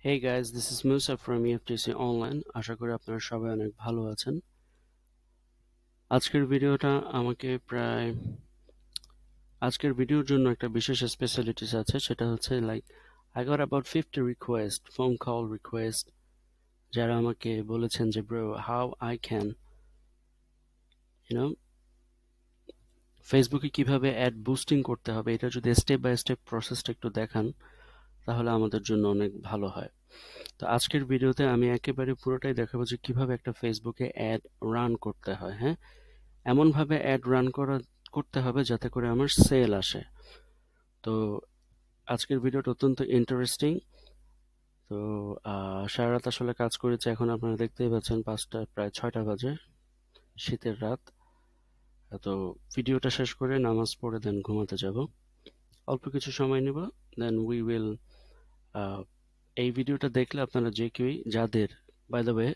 Hey guys, this is Musa from EFTC Online. আশা করি আপনারা সবাই অনেক ভালো আছেন। আজকের ভিডিওর জন্য একটা বিশেষ স্পেশালিটিস আছে, সেটা হচ্ছে I got about 50 requests, phone call requests, যারা আমাকে বলেছেন যে bro, how I can, ফেসবুকে কিভাবে অ্যাড বুস্টিং করতে হবে, এটা যদি স্টেপ বাই স্টেপ প্রসেসটা একটু দেখান তাহলে আমাদের জন্য অনেক ভালো হয়। তো আজকের ভিডিওতে আমি একেবারে পুরোটাই দেখাবো যে কিভাবে একটা ফেসবুকে অ্যাড রান করতে হয়। হ্যাঁ, এমনভাবে অ্যাড রান করতে হবে যাতে করে আমার সেল আসে। তো আজকের ভিডিওটা অত্যন্ত ইন্টারেস্টিং। তো সারা রাত আসলে কাজ করেছি, এখন আপনারা দেখতেই পাচ্ছেন 5টা প্রায় 6টা বাজে, শীতের রাত। তো ভিডিওটা শেষ করে নামাজ পড়ে দেন ঘুমাতে যাব। অল্প কিছু সময় নেব, দেন উই উইল এই ভিডিওটা দেখলে আপনারা যে কেউই, যাদের, বাই দ্য ওয়ে,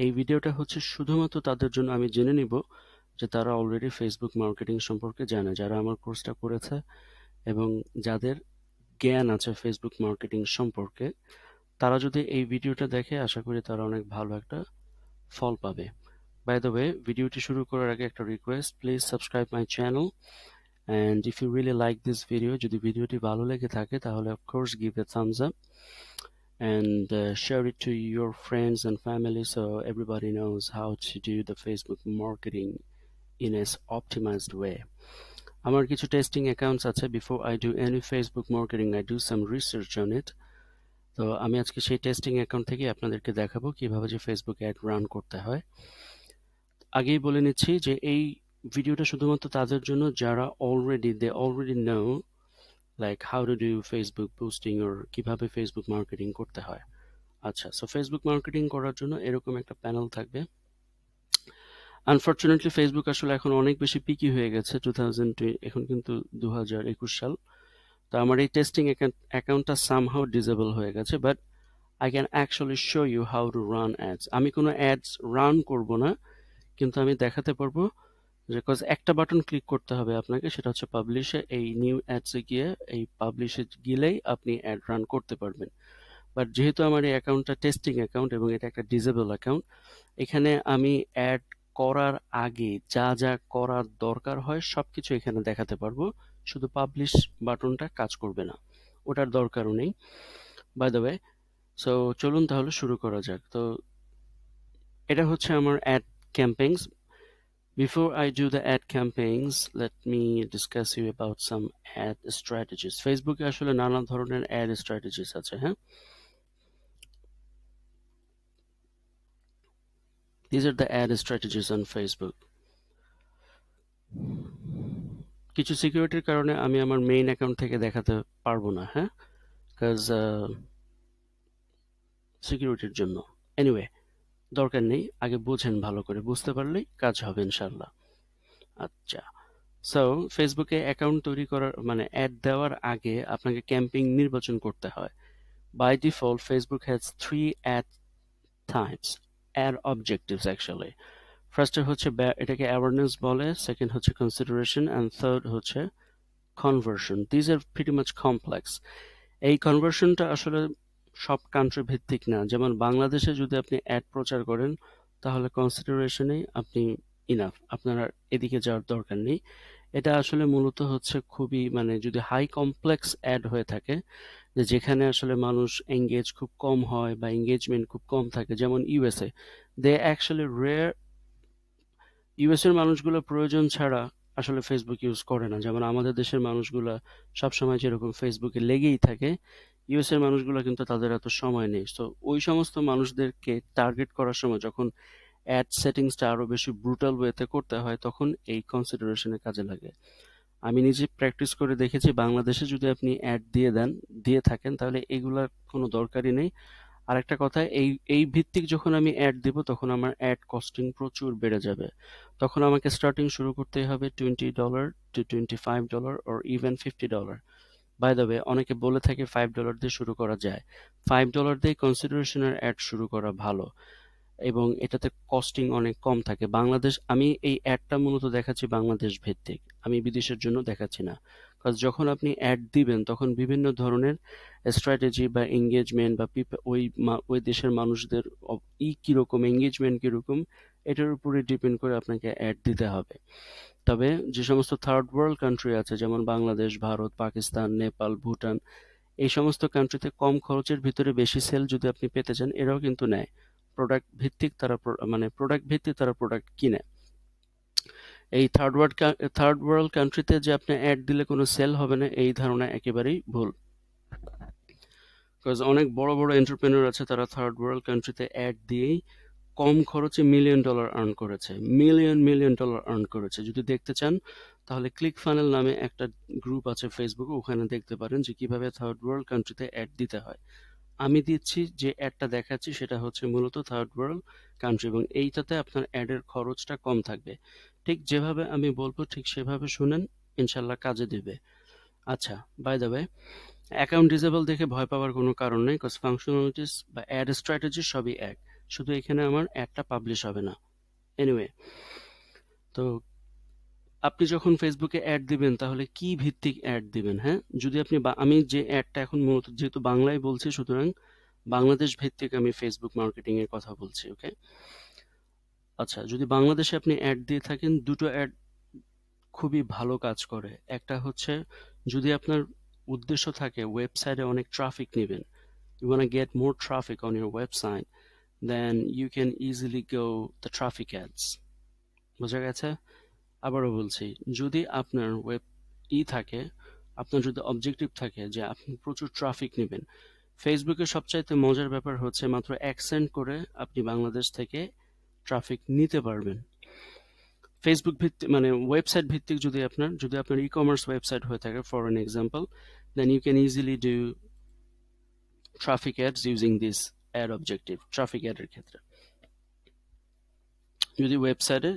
এই ভিডিওটা হচ্ছে শুধুমাত্র তাদের জন্য, আমি জেনে নিব যে তারা অলরেডি ফেসবুক মার্কেটিং সম্পর্কে জানে, যারা আমার কোর্সটা করেছে এবং যাদের জ্ঞান আছে ফেসবুক মার্কেটিং সম্পর্কে, তারা যদি এই ভিডিওটা দেখে আশা করি তারা অনেক ভালো একটা ফল পাবে। বাই দ্য ওয়ে, ভিডিওটি শুরু করার আগে একটা request, please subscribe my channel, and if you really like this video, যদি ভিডিওটি ভালো লেগে থাকে তাহলে of course give a thumbs up and share it to your friends and family so everybody knows how to do the Facebook marketing in a optimized way. আমার কিছু testing accounts আছে। Before I do any Facebook marketing I do some research on it. তো আমি আজকে সেই testing account থেকে আপনাদেরকে দেখাবো কিভাবে যে ফেসবুক অ্যাড রান করতে হয়। আগেই বলে নিচ্ছি যে এই ভিডিওটা শুধুমাত্র তাদের জন্য যারা already know like how to do Facebook boosting or কিভাবে ফেসবুক মার্কেটিং করতে হয়। আচ্ছা, সো ফেসবুক মার্কেটিং করার জন্য এরকম একটা প্যানেল থাকবে। আনফরচুনেটলি ফেসবুক আসলে এখন অনেক বেশি পিকি হয়ে গেছে। এখন কিন্তু 2021 সাল। তো আমার এই টেস্টিং অ্যাকাউন্টটা সামহাউ ডিসেবল হয়ে গেছে, but I can actually show you how to run ads. আমি কোনো অ্যাডস রান করব না, কিন্তু আমি দেখাতে পারবো যে একটা বাটন ক্লিক করতে হবে আপনাকে, সেটা হচ্ছে পাবলিশে। এই নিউ অ্যাডসে গিয়ে এই পাবলিশে গেলেই আপনি অ্যাড রান করতে পারবেন। বাট যেহেতু আমার এই অ্যাকাউন্টটা টেস্টিং অ্যাকাউন্ট এবং এটা একটা ডিসেবল অ্যাকাউন্ট, এখানে আমি অ্যাড করার আগে যা যা করার দরকার হয় সবকিছু এখানে দেখাতে পারবো, শুধু পাবলিশ বাটনটা কাজ করবে না, ওটার দরকারও নেই। বাই দ্য ওয়ে, সো চলুন তাহলে শুরু করা যাক। তো এটা হচ্ছে আমার ad campaigns. Before I do the ad campaigns, let me discuss you about some ad strategies. ফেসবুকে আসলে নানা ধরনের অ্যাড স্ট্র্যাটেজিস আছে। হ্যাঁ, these are the ad strategies on Facebook. কিছু সিকিউরিটির কারণে আমি আমার মেইন অ্যাকাউন্ট থেকে দেখাতে পারবো না। হ্যাঁ, কাজ সিকিউরিটির জন্য। এনিওয়ে, দরকার নেই, আগে বুঝেন, ভালো করে বুঝতে পারলেই কাজ হবে ইনশাল্লাহ। আচ্ছা, সো ফেসবুকে অ্যাকাউন্ট তৈরি করার মানে অ্যাড দেওয়ার আগে আপনাকে ক্যাম্পেইন নির্বাচন করতে হয়। By default Facebook has 3 ad types, ad objectives actually. ফার্স্টে হচ্ছে এটাকে অ্যাওয়ারনেস বলে, সেকেন্ড হচ্ছে কনসিডারেশন, অ্যান্ড থার্ড হচ্ছে conversion. These are pretty much complex. এই কনভার্সনটা আসলে সব কান্ট্রি ভিত্তিক না। যেমন বাংলাদেশে যদি আপনি অ্যাড প্রচার করেন তাহলে কনসিডারেশনেই আপনি ইনাফ, আপনার আর এদিকে যাওয়ার দরকার নেই। এটা আসলে মূলত হচ্ছে খুবই যদি হাই কমপ্লেক্স অ্যাড হয়ে থাকে, যেখানে আসলে মানুষ এঙ্গেজ খুব কম হয় বা এঙ্গেজমেন্ট খুব কম থাকে, যেমন ইউএসএ, দে অ্যাকচুয়ালি রেয়ার, ইউএসের মানুষগুলো প্রয়োজন ছাড়া আসলে ফেসবুক ইউজ করে না। যেমন আমাদের দেশের মানুষগুলো সবসময় যেরকম ফেসবুকে লেগেই থাকে, ইউএসের মানুষগুলো কিন্তু তাদের এত সময় নেই। তো ওই সমস্ত মানুষদেরকে টার্গেট করার সময় যখন অ্যাড সেটিংসটা আরো বেশি ব্রুটাল ওয়েতে করতে হয়, তখন এই কনসিডারেশনের কাজে লাগে। আমি নিজে প্র্যাকটিস করে দেখেছি, বাংলাদেশে যদি আপনি অ্যাড দিয়ে থাকেন তাহলে এগুলার কোনো দরকারই নেই। আরেকটা কথা, এই এই ভিত্তিক যখন আমি অ্যাড দিব তখন আমার অ্যাড কস্টিং প্রচুর বেড়ে যাবে। তখন আমাকে স্টার্টিং শুরু করতেই হবে $20 to $25 or even $50। By the way, অনেকে বলে থাকে $5 দিয়ে শুরু করা যায়। $5 দিয়ে কনসিডারেশনের অ্যাড শুরু করা ভালো এবং এটাতে কস্টিং অনেক কম থাকে। আমি এই অ্যাডটা মূলত দেখাচ্ছি বাংলাদেশ ভিত্তিক, আমি বিদেশের জন্য দেখাচ্ছি না, কারণ যখন আপনি অ্যাড দিবেন তখন বিভিন্ন ধরনের স্ট্র্যাটেজি বা এঙ্গেজমেন্ট বা ওই দেশের মানুষদের কিরকম এঙ্গেজমেন্ট কিরকম, এটার উপরে ডিপেন্ড করে আপনাকে অ্যাড দিতে হবে। তবে যে সমস্ত থার্ড ওয়ার্ল্ড কান্ট্রি আছে, যেমন বাংলাদেশ, ভারত, পাকিস্তান, নেপাল, ভুটান, এই সমস্ত কান্ট্রিতে কম খরচের ভিতরে বেশি সেল যদি আপনি পেতে চান, এরাও কিন্তু নেয়। প্রোডাক্ট ভিত্তিক তারা প্রোডাক্ট কিনে। এই থার্ড ওয়ার্ল্ড কান্ট্রিতে যে আপনি অ্যাড দিলে কোনো সেল হবে না, এই ধারণা একেবারেই ভুল। বিকজ অনেক বড় বড় এন্টারপ্রেনার আছে, তারা থার্ড ওয়ার্ল্ড কান্ট্রিতে অ্যাড দিয়েই কম খরচে মিলিয়ন ডলার আর্ন করেছে, মিলিয়ন ডলার আর্ন করেছে। যদি দেখতে চান তাহলে ক্লিক ফানেল নামে একটা গ্রুপ আছে ফেসবুকে, ওখানে দেখতে পারেন যে কিভাবে থার্ড ওয়ার্ল্ড কান্ট্রিতে অ্যাড দিতে হয়। আমি দিচ্ছি যে অ্যাডটা দেখাচ্ছি সেটা হচ্ছে মূলত থার্ড ওয়ার্ল্ড কান্ট্রি, এবং এইটাতে আপনার অ্যাডের খরচটা কম থাকবে। ঠিক যেভাবে আমি বলবো ঠিক সেভাবে শুনেন, ইনশাল্লাহ কাজে দেবে। আচ্ছা, by the way, account disable দেখে ভয় পাওয়ার কোনো কারণ নেই, কজ ফাংশনালিটিস বা অ্যাড স্ট্র্যাটেজি সবই এক, শুধু এখানে আমার অ্যাডটা পাবলিশ হবে না। এনিওয়ে, তো আপনি যখন ফেসবুকে অ্যাড দিবেন তাহলে কি ভিত্তিক অ্যাড দিবেন? হ্যাঁ, যদি আপনি আমি যে অ্যাডটা এখন মূলত যেহেতু বাংলায় বলছি, সুতরাং বাংলাদেশ ভিত্তিক আমি ফেসবুক মার্কেটিং এর কথা বলছি। ওকে, আচ্ছা, যদি বাংলাদেশে আপনি অ্যাড দিয়ে থাকেন, দুটো অ্যাড খুবই ভালো কাজ করে। একটা হচ্ছে, যদি আপনার উদ্দেশ্য থাকে ওয়েবসাইটে অনেক ট্রাফিক নেবেন, you want to get more traffic on your website, then you can easily go the traffic ads. বোঝা গেছে? আবারও বলছি, যদি আপনার থাকে, আপনার যদি অবজেক্টিভ থাকে যে আপনি প্রচুর ট্রাফিক নেবেন, ফেসবুকে সবচাইতে মজার ব্যাপার হচ্ছে মাত্র 1 সেন্ট করে আপনি বাংলাদেশ থেকে ট্রাফিক নিতে পারবেন। ফেসবুক ভিত্তিক ওয়েবসাইট ভিত্তিক যদি আপনার ই কমার্স ওয়েবসাইট হয়ে থাকে for an example, then you can easily do traffic ads using this ad objective. Traffic অ্যাডের ক্ষেত্রে যদি ওয়েবসাইটে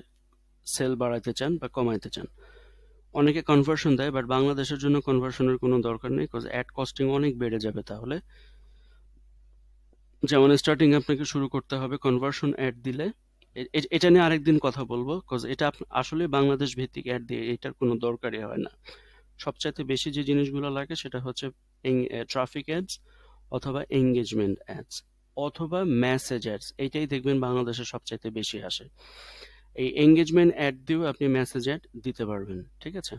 সেল বাড়াতে চান বা কমাইতে চান, অনেকে কনভার্সন দেয়, বাট বাংলাদেশের জন্য কনভার্সনের কোনো দরকার নেই, বিকজ অ্যাড কস্টিং অনেক বেড়ে যাবে তাহলে। যেমন স্টার্টিং আপনাকে শুরু করতে হবে কনভার্সন অ্যাড দিলে, এটা নিয়ে আরেকদিন কথা বলবো, বিকজ এটা আসলে বাংলাদেশ ভিত্তিক অ্যাড দিয়ে এটার কোনো দরকারই হয় না। সবচাইতে বেশি যে জিনিসগুলো লাগে সেটা হচ্ছে ট্রাফিক অ্যাডস অথবা এঙ্গেজমেন্ট অ্যাডস অথবা মেসেজ অ্যাডস, এইটাই দেখবেন বাংলাদেশে সবচাইতে বেশি আসে। এই এঙ্গেজমেন্ট অ্যাড দিয়েও আপনি মেসেজ অ্যাড দিতে পারবেন, ঠিক আছে?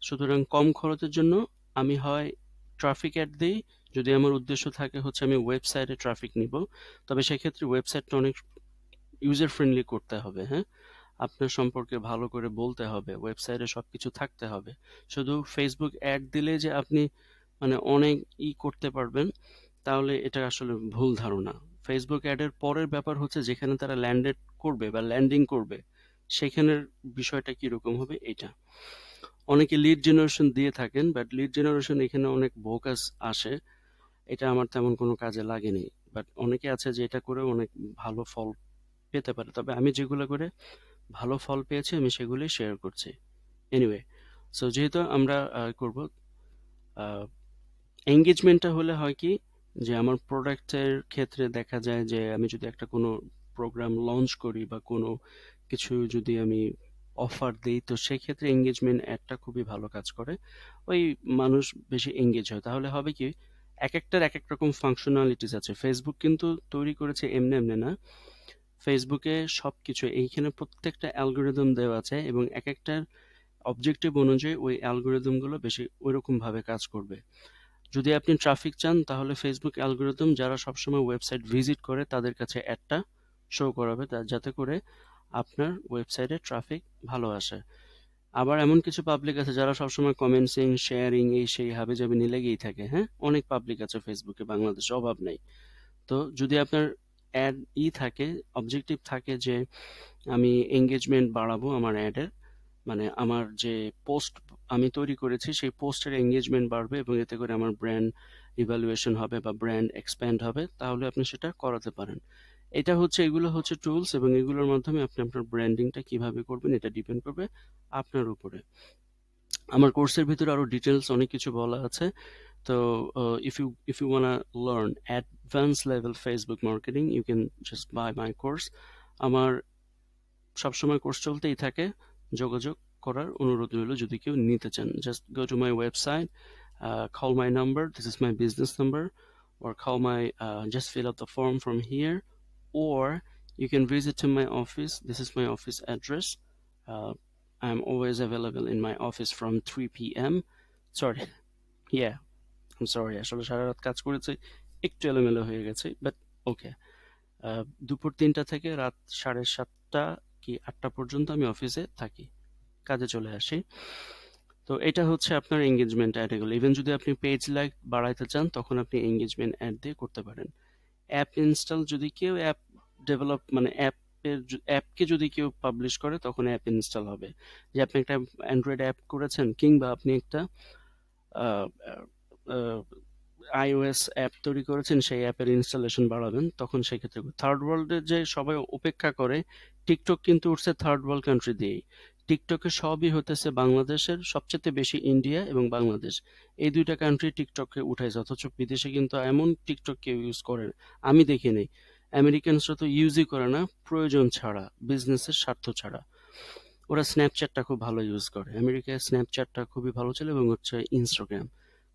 সুতরাং কম খরচের জন্য আমি হয় ট্রাফিক অ্যাড দিই, যদি আমার উদ্দেশ্য থাকে হচ্ছে আমি ওয়েবসাইটে ট্রাফিক নিব, তবে সেক্ষেত্রে ওয়েবসাইটটা অনেক ইউজার ফ্রেন্ডলি করতে হবে। হ্যাঁ, আপনার সম্পর্কে ভালো করে বলতে হবে, ওয়েবসাইটে সবকিছু থাকতে হবে। শুধু ফেসবুক অ্যাড দিলে যে আপনি অনেক করতে পারবেন, তাহলে এটা আসলে ভুল ধারণা। ফেসবুক অ্যাডের পরের ব্যাপার হচ্ছে যেখানে তারা ল্যান্ডেড করবে বা ল্যান্ডিং করবে, সেখানের বিষয়টা কিরকম হবে এটা। অনেকে লিড জেনারেশন দিয়ে থাকেন, বাট লিড জেনারেশন এখানে অনেক বোকাস আসে, এটা আমার তেমন কোনো কাজে লাগেনি। বাট অনেকে আছে যে এটা করে অনেক ভালো ফল পেতে পারে, তবে আমি যেগুলো করে ভালো ফল পেয়েছি আমি সেগুলি শেয়ার করছি। এনিওয়ে, সো যেহেতু আমরা করব এঙ্গেজমেন্টটা হলে হয় কি, যে আমার প্রোডাক্টের ক্ষেত্রে দেখা যায় যে আমি যদি একটা কোনো প্রোগ্রাম লঞ্চ করি বা কোনো কিছু যদি আমি অফার দিই, তো সেক্ষেত্রে এঙ্গেজমেন্ট অ্যাডটা খুবই ভালো কাজ করে। ওই মানুষ বেশি এঙ্গেজ হয়, তাহলে হবে কি, এক একটার এক এক রকম ফাংশনালিটিস আছে। ফেসবুক কিন্তু তৈরি করেছে এমনি এমনি না, ফেসবুকে সবকিছু এইখানে প্রত্যেকটা অ্যালগোরিদম দেওয়া আছে, এবং এক একটার অবজেক্টিভ অনুযায়ী ওই অ্যালগোরিদমগুলো বেশি ওইরকম ভাবে কাজ করবে। যদি আপনি ট্রাফিক চান, তাহলে ফেসবুক অ্যালগোরিদম যারা সবসময় ওয়েবসাইট ভিজিট করে তাদের কাছে অ্যাডটা শো করাবে, যাতে করে আপনার ওয়েবসাইটে ট্রাফিক ভালো আসে। আবার এমন কিছু পাবলিক আছে যারা সবসময় কমেন্টসিং, শেয়ারিং, এই সেই হাবিজাবি নিয়ে লেগেই থাকে। হ্যাঁ, অনেক পাবলিক আছে ফেসবুকে, বাংলাদেশে অভাব নেই। তো যদি আপনার অ্যাড থাকে, অবজেক্টিভ থাকে যে আমি এঙ্গেজমেন্ট বাড়াবো আমার অ্যাডের, আমার যে পোস্ট আমি তৈরি করেছি সেই পোস্টের এঙ্গেজমেন্ট বাড়বে এবং এতে করে আমার ব্র্যান্ড ইভ্যালুয়েশন হবে বা ব্র্যান্ড এক্সপ্যান্ড হবে, তাহলে আপনি সেটা করাতে পারেন। এগুলো হচ্ছে টুলস, এবং এগুলোর মাধ্যমে আপনি আপনার ব্র্যান্ডিংটা কিভাবে করবেন এটা ডিপেন্ড করবে আপনার উপরে। আমার কোর্সের ভিতরে আরো ডিটেলস অনেক কিছু বলা আছে। তো if you wanna learn advanced level Facebook marketing, you can just buy my course. আমার সবসময় কোর্স চলতেই থাকে, যোগাযোগ করার অনুরোধ রইল যদি কেউ নিতে চান। Just go to my website, call my number, this is my business number, or call my just fill out the form from here, or you can visit to my office. This is my office address. I'm always available in my office from 3 p.m. Sorry, yeah, I'm sorry, আসলে সারা রাত কাজ করেছি, একটু এলোমেলো হয়ে গেছে, but ওকে। দুপুর 3টা থেকে রাত 7:30 কি 8টা পর্যন্ত আমি অফিসে থাকি, কাজে চলে আসি। তো এটা হচ্ছে আপনার এঙ্গেজমেন্ট অ্যাড। এগুলো ইভেন যদি আপনি পেজ লাইক বাড়াইতে চান তখন আপনি এঙ্গেজমেন্ট অ্যাড দিয়ে করতে পারেন। অ্যাপ ইনস্টল, যদি কেউ অ্যাপ ডেভেলপ মানে অ্যাপকে যদি কেউ পাবলিশ করে তখন অ্যাপ ইনস্টল হবে। যে আপনি একটা অ্যান্ড্রয়েড অ্যাপ করেছেন কিংবা আপনি একটা iOS অ্যাপ তৈরি করেছেন, সেই অ্যাপের ইনস্টলেশন বাড়াবেন, তখন সেক্ষেত্রে থার্ড ওয়ার্ল্ডের যে সবাই অপেক্ষা করে, টিকটক কিন্তু উঠছে থার্ড ওয়ার্ল্ড কান্ট্রি দিয়েই। টিকটকে সবই হতেছে বাংলাদেশের, সবচেয়ে বেশি ইন্ডিয়া এবং বাংলাদেশ, এই দুইটা কান্ট্রি টিকটককে উঠাইছে। অথচ বিদেশে কিন্তু এমন টিকটক কেউ ইউজ করে না, আমি দেখি নেই। আমেরিকানসরা তো ইউজই করে না প্রয়োজন ছাড়া, বিজনেসের স্বার্থ ছাড়া। ওরা স্ন্যাপচ্যাটটা খুব ভালো ইউজ করে, আমেরিকায় স্ন্যাপচ্যাটটা খুবই ভালো চলে, এবং হচ্ছে ইনস্টাগ্রাম,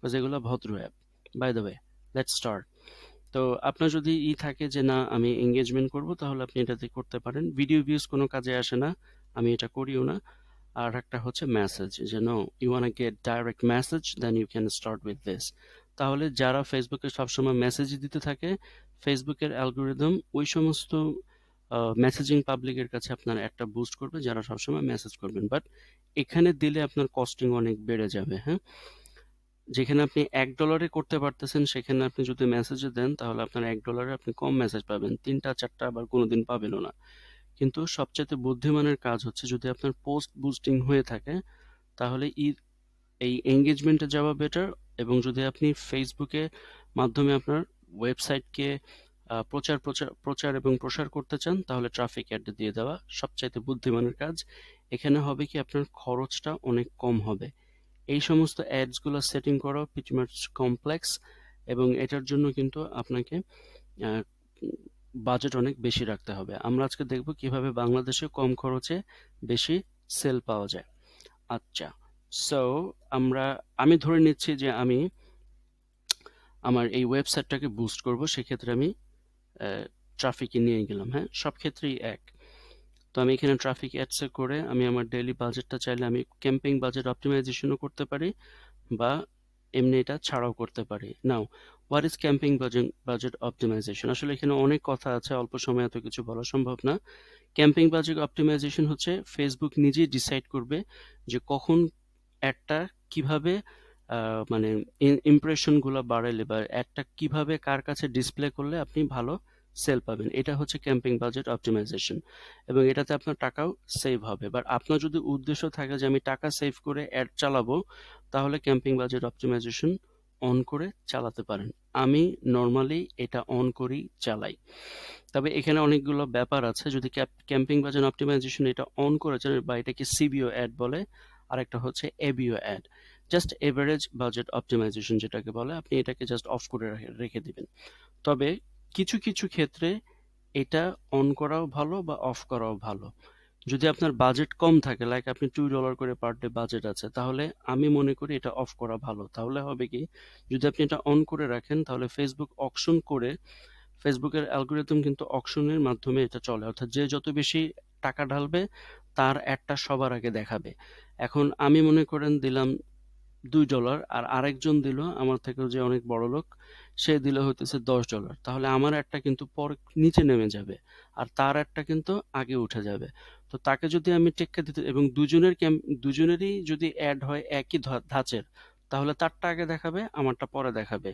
যেগুলো ভদ্র app. By the way, let's start. তো আপনার যদি থাকে যে না আমি এঙ্গেজমেন্ট করব, তাহলে আপনি এটাতে করতে পারেন। ভিডিও ভিউজ কোনো কাজে আসে না, আমি এটা করিও না। আর একটা হচ্ছে মেসেজ, যে no you want get direct message, then you can start with this. তাহলে যারা ফেসবুকে সবসময় মেসেজ দিতে থাকে, ফেসবুকের অ্যালগোরিদম ওই সমস্ত মেসেজিং পাবলিকের কাছে আপনার একটা বুস্ট করবে যারা সবসময় মেসেজ করবেন। বাট এখানে দিলে আপনার কস্টিং অনেক বেড়ে যাবে। হ্যাঁ, যেখানে আপনি $1 করতে পারতেছেন, সেখানে আপনি যদি মেসেজে দেন তাহলে আপনার $1 আপনি কম মেসেজ পাবেন, 3টা 4টা আবার কোনোদিন পাবেনও না। কিন্তু সবচেয়ে বুদ্ধিমানের কাজ হচ্ছে, যদি আপনার পোস্ট বুস্টিং হয়ে থাকে তাহলে এই এঙ্গেজমেন্টে যাওয়া বেটার। এবং যদি আপনি ফেসবুকে মাধ্যমে আপনার ওয়েবসাইটকে প্রচার প্রচার প্রচার এবং প্রসার করতে চান, তাহলে ট্রাফিক অ্যাড দিয়ে দেওয়া সবচাইতে বুদ্ধিমানের কাজ। এখানে হবে কি, আপনার খরচটা অনেক কম হবে। এই সমস্ত অ্যাডসগুলো সেটিং করা প্রিটি মাচ কমপ্লেক্স, এবং এটার জন্য কিন্তু আপনাকে বাজেট অনেক বেশি রাখতে হবে। আমরা আজকে দেখব কিভাবে বাংলাদেশে কম খরচে বেশি সেল পাওয়া যায়। আচ্ছা, সো আমি ধরে নিচ্ছি যে আমি আমার এই ওয়েবসাইটটাকে বুস্ট করব, সেক্ষেত্রে আমি ট্রাফিকে নিয়ে গেলাম। হ্যাঁ, সব ক্ষেত্রেই এক। তো আমি এখানে ট্রাফিক অ্যাডসে করে আমি আমার ডেইলি বাজেটটা চাইলে আমি ক্যাম্পেইন বাজেট অপটিমাইজেশনও করতে পারি, বা এমনি এটা ছাড়াও করতে পারি। Now, what is campaign budget optimisation? আসলে এখানে অনেক কথা আছে, অল্প সময়ে এত কিছু বলা সম্ভব না। ক্যাম্পেইন বাজেট অপটিমাইজেশন হচ্ছে ফেসবুক নিজেই ডিসাইড করবে যে কখন অ্যাডটা কিভাবে মানে ইমপ্রেশনগুলো বাড়াইলে বা অ্যাডটা কিভাবে কার কাছে ডিসপ্লে করলে আপনি ভালো সেল পাবেন। এটা হচ্ছে ক্যাম্পেইন বাজেট অপটিমাইজেশন, এবং এটাতে আপনার টাকাও সেভ হবে। বাট আপনার যদি উদ্দেশ্য থাকে যে আমি টাকা সেভ করে অ্যাড চালাবো, তাহলে ক্যাম্পেইন বাজেট অপটিমাইজেশন অন করে চালাতে পারেন। আমি নর্মালি এটা অন করেই চালাই। তবে এখানে অনেকগুলো ব্যাপার আছে। যদি ক্যাম্পেইন বাজেট অপটিমাইজেশন এটা অন করেছেন, বা এটাকে সিবিও অ্যাড বলে, আর একটা হচ্ছে ABO ad, just average budget optimization যেটাকে বলে, আপনি এটাকে জাস্ট অফ করে রেখে দিবেন। তবে কিছু কিছু ক্ষেত্রে এটা অন করাও ভালো বা অফ করাও ভালো। যদি আপনার বাজেট কম থাকে, লাইক আপনি $2 করে পার ডে বাজেট আছে, তাহলে আমি মনে করি এটা অফ করা ভালো। তাহলে হবে কি, যদি আপনি এটা অন করে রাখেন তাহলে ফেসবুক অকশন করে, ফেসবুকের অ্যালগোরিদম কিন্তু অকশনের মাধ্যমে এটা চলে, অর্থাৎ যে যত বেশি টাকা ঢালবে তার অ্যাডটা সবার আগে দেখাবে। এখন আমি মনে করেন দিলাম $2, আর আরেকজন দিল আমার থেকেও যে অনেক বড় লোক, সে দিল হইতেছে $10, তাহলে আমার অ্যাডটা কিন্তু পরে নিচে নেমে যাবে, আর তার অ্যাডটা কিন্তু আগে উঠে যাবে। তো তাকে যদি আমি টেক্কা দিতে, এবং দুজনেরই যদি অ্যাড হয় একই ধাঁচের, তাহলে তারটা আগে দেখাবে, আমারটা পরে দেখাবে।